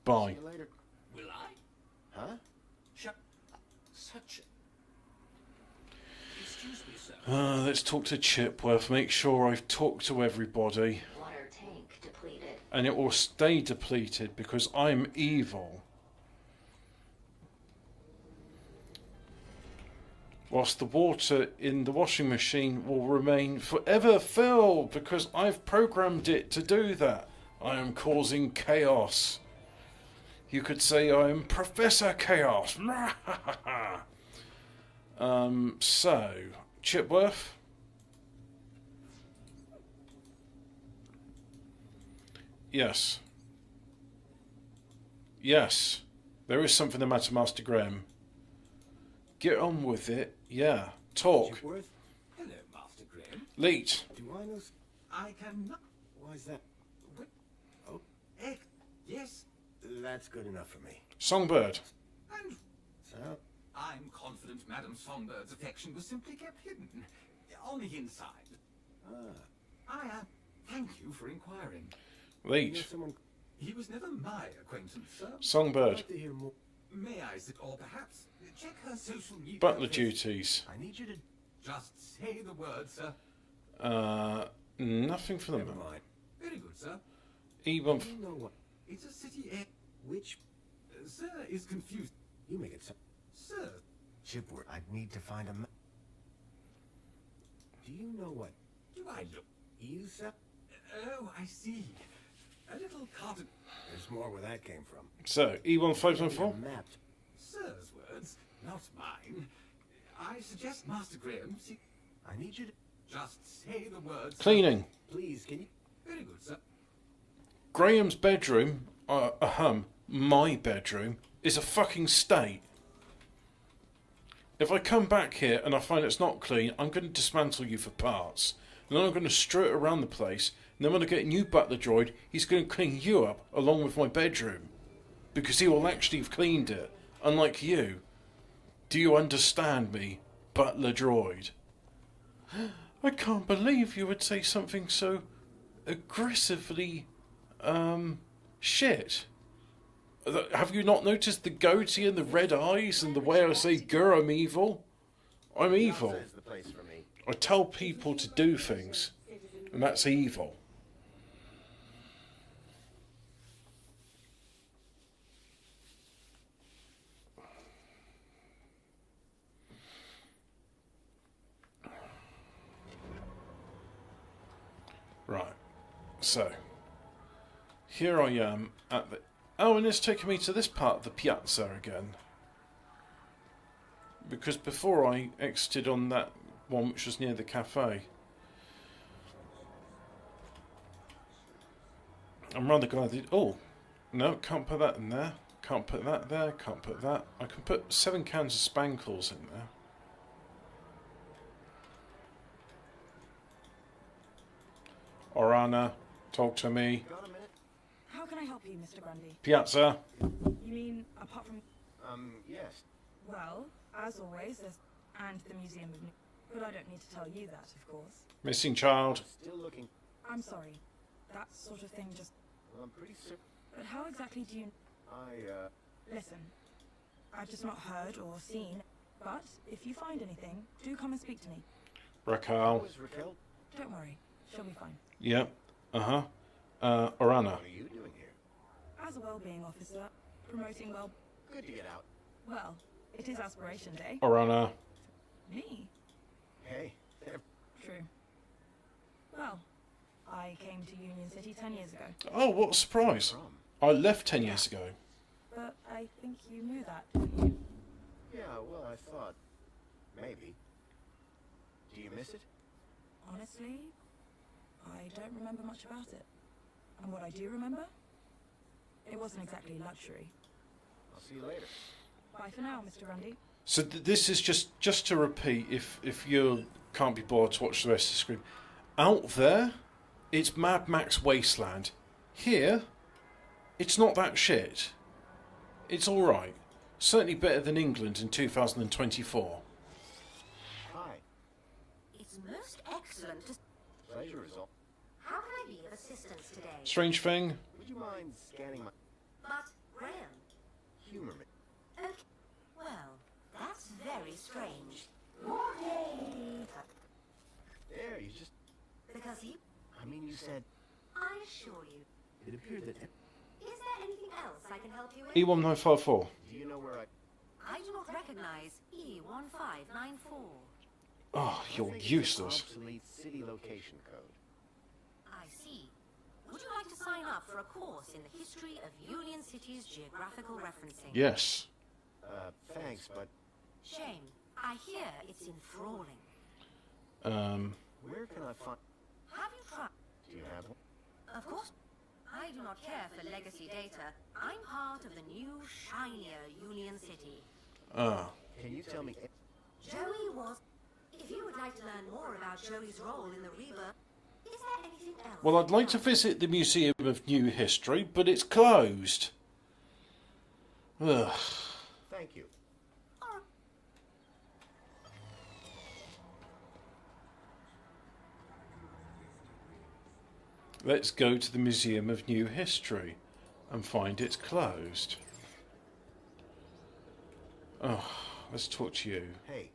Bye. See you later. Will I? Huh? Such... Excuse me, sir. Let's talk to Chipworth. Make sure I've talked to everybody. Water tank depleted. And it will stay depleted because I'm evil. Whilst the water in the washing machine will remain forever filled because I've programmed it to do that. I am causing chaos. You could say I am Professor Chaos. So, Chipworth. Yes. Yes. There is something the matter, Master Graham. Get on with it. Yeah. Talk. Chipworth? Hello, Master Graham. Leet. Do I know... I cannot... Why is that? Oh. Yes? That's good enough for me. Songbird. And... So, I'm confident Madame Songbird's affection was simply kept hidden. On the inside. Thank you for inquiring. Leech. He was never my acquaintance, sir. Songbird. I'd like to hear more. May I sit, or perhaps check her social media? Butler duties. I need you to just say the word, sir. Nothing for the moment. Very good, sir. E1. You know what? It's a city air. Which, sir, is confused. You make it so. Sir. Chipward, I'd need to find a. Do you know what? Do I look? You, sir? Oh, I see. A little carton. There's more where that came from. So, E1594? Mapped. Sir's words, not mine. I suggest Master Graham see. I need you to just say the words. Cleaning. Please, can you? Very good, sir. Graham's bedroom, my bedroom, is a fucking state. If I come back here and I find it's not clean, I'm going to dismantle you for parts. And then I'm going to strew it around the place. And then when I get a new butler droid, he's going to clean you up along with my bedroom. Because he will actually have cleaned it, unlike you. Do you understand me, butler droid? I can't believe you would say something so aggressively, shit. Have you not noticed the goatee and the red eyes and the way I say, "Grr, I'm evil"? I'm evil. I tell people to do things, and that's evil. Right, so here I am at the... Oh, and it's taking me to this part of the piazza again. Because before I exited on that one which was near the cafe. I'm rather glad that... Oh, no, can't put that in there. Can't put that there, can't put that. I can put 7 cans of spankles in there. Orana, talk to me. How can I help you, Mr. Grundy? Piazza. You mean apart from... Yes. Well, as always, there's... and the Museum of... But I don't need to tell you that, of course. Missing child. Still looking. I'm sorry. That sort of thing just... Well, I'm pretty certain. But how exactly do you... Listen, I've just not heard or seen, but if you find anything, do come and speak to me. Raquel. Raquel? Don't worry, she'll be fine. Yep. Orana. What are you doing here? As a well-being officer, promoting well... Good to get out. Well, it is Aspiration Day. Orana. Me? Hey. True. Well, I came to Union City 10 years ago. Oh, what a surprise. I left 10 years ago. But I think you knew that, didn't you? Yeah, well, I thought... maybe. Do you miss it? Honestly, I don't remember much about it. And what I do remember? It wasn't exactly luxury. I'll see you later. Bye for now, Mr. Grundy. So this is just to repeat, if you can't be bothered to watch the rest of the screen. Out there, it's Mad Max Wasteland. Here, it's not that shit. It's alright. Certainly better than England in 2024. Hi. It's most excellent to... Pleasure is all. How can I be of assistance today? Strange thing. Would you mind scanning my... But, Graham... Humor me. Okay. Well, that's very strange. There, you just... Because you... I mean, you said... I assure you. It appeared that... Is there anything else I can help you with? E1954. Do you know where I do not recognize E1594. Oh, you're useless. Obsolete city location code. I see. Would you like to sign up for a course in the history of Union City's geographical referencing? Yes. Thanks, but... Shame. I hear it's enthralling. Where can I find... Have you tried? Do you have one? Of course. I do not care for legacy data. I'm part of the new, shinier Union City. Can you tell me... Joey was... If you would like to learn more about Joey's role in the Rebirth, is there anything else? Well, I'd like to visit the Museum of New History, but it's closed. Ugh. Thank you. Let's go to the Museum of New History and find it's closed. Oh, let's talk to you. Hey,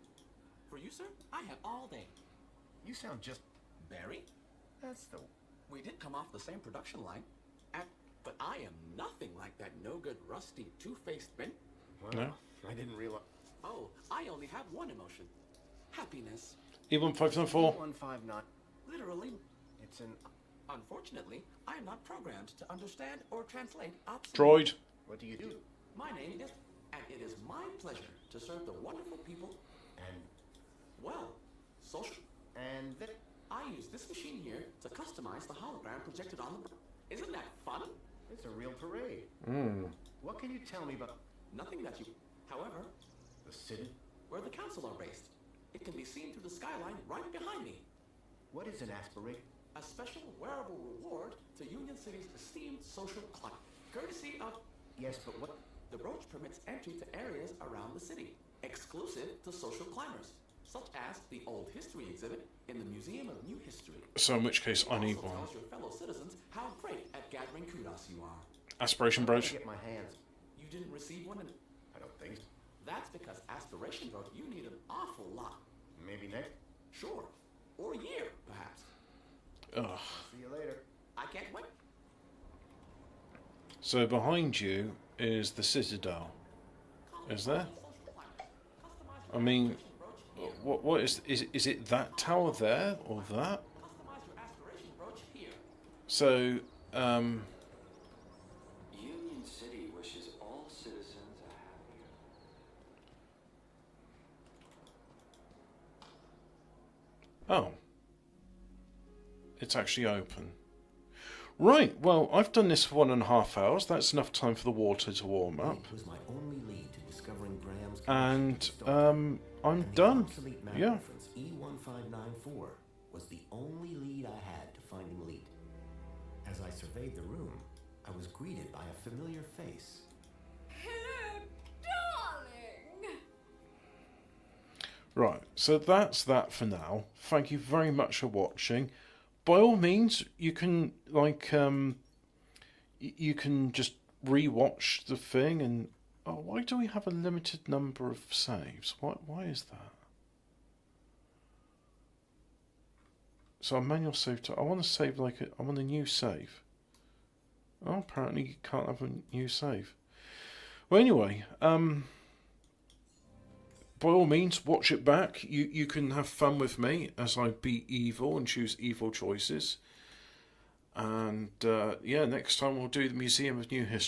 For you, sir, I have all day. you sound just Barry? That's the. We did come off the same production line. But I am nothing like that no-good, rusty, two-faced Ben. Wow, No. I didn't realize. Oh, I only have one emotion. Happiness. E1594. 159. Literally. It's an. Unfortunately, I am not programmed to understand or translate obsolete. Droid. What do you do? My name is, and it is my pleasure to serve the wonderful people And. well. Social. And that. I use this machine here to customize the hologram projected on the. Isn't that fun? It's a real parade. What can you tell me about Nothing that you. However, the city? where the council are based, it can be seen through the skyline right behind me. What is an aspirate? A special wearable reward to Union City's esteemed social climate, courtesy of. Yes, but what? The brooch permits entry to areas around the city, exclusive to social climbers, such as the Old History exhibit in the Museum of New History. So in which case I need Also one. tells your fellow citizens how great at gathering kudos you are. Aspiration How do I brooch. get my hands. You didn't receive one, and I don't think so. that's because aspiration brooch you need an awful lot. Maybe next. Sure, or a year, perhaps. Ugh. See you later. I can't wait. So behind you is the Citadel. Is there? I mean, what is it that tower there or that? Customize your aspiration brooch here. So, Union City wishes all citizens a happy. oh. It's actually open. Right, well, I've done this for 1.5 hours. That's enough time for the water to warm up. It was my only lead to discovering Graham's And, connection to I'm and the done. obsolete map Yeah. reference E1594 was the only lead I had to finding Leet. As I surveyed the room, I was greeted by a familiar face. Hello, darling! Right, so that's that for now. Thank you very much for watching. By all means, you can you can just re-watch the thing. And why do we have a limited number of saves? Why is that? So a manual save. I want to save I want a new save. Oh, apparently you can't have a new save. Well, anyway, by all means, watch it back. You can have fun with me as I beat evil and choose evil choices. And yeah, next time we'll do the Museum of New History.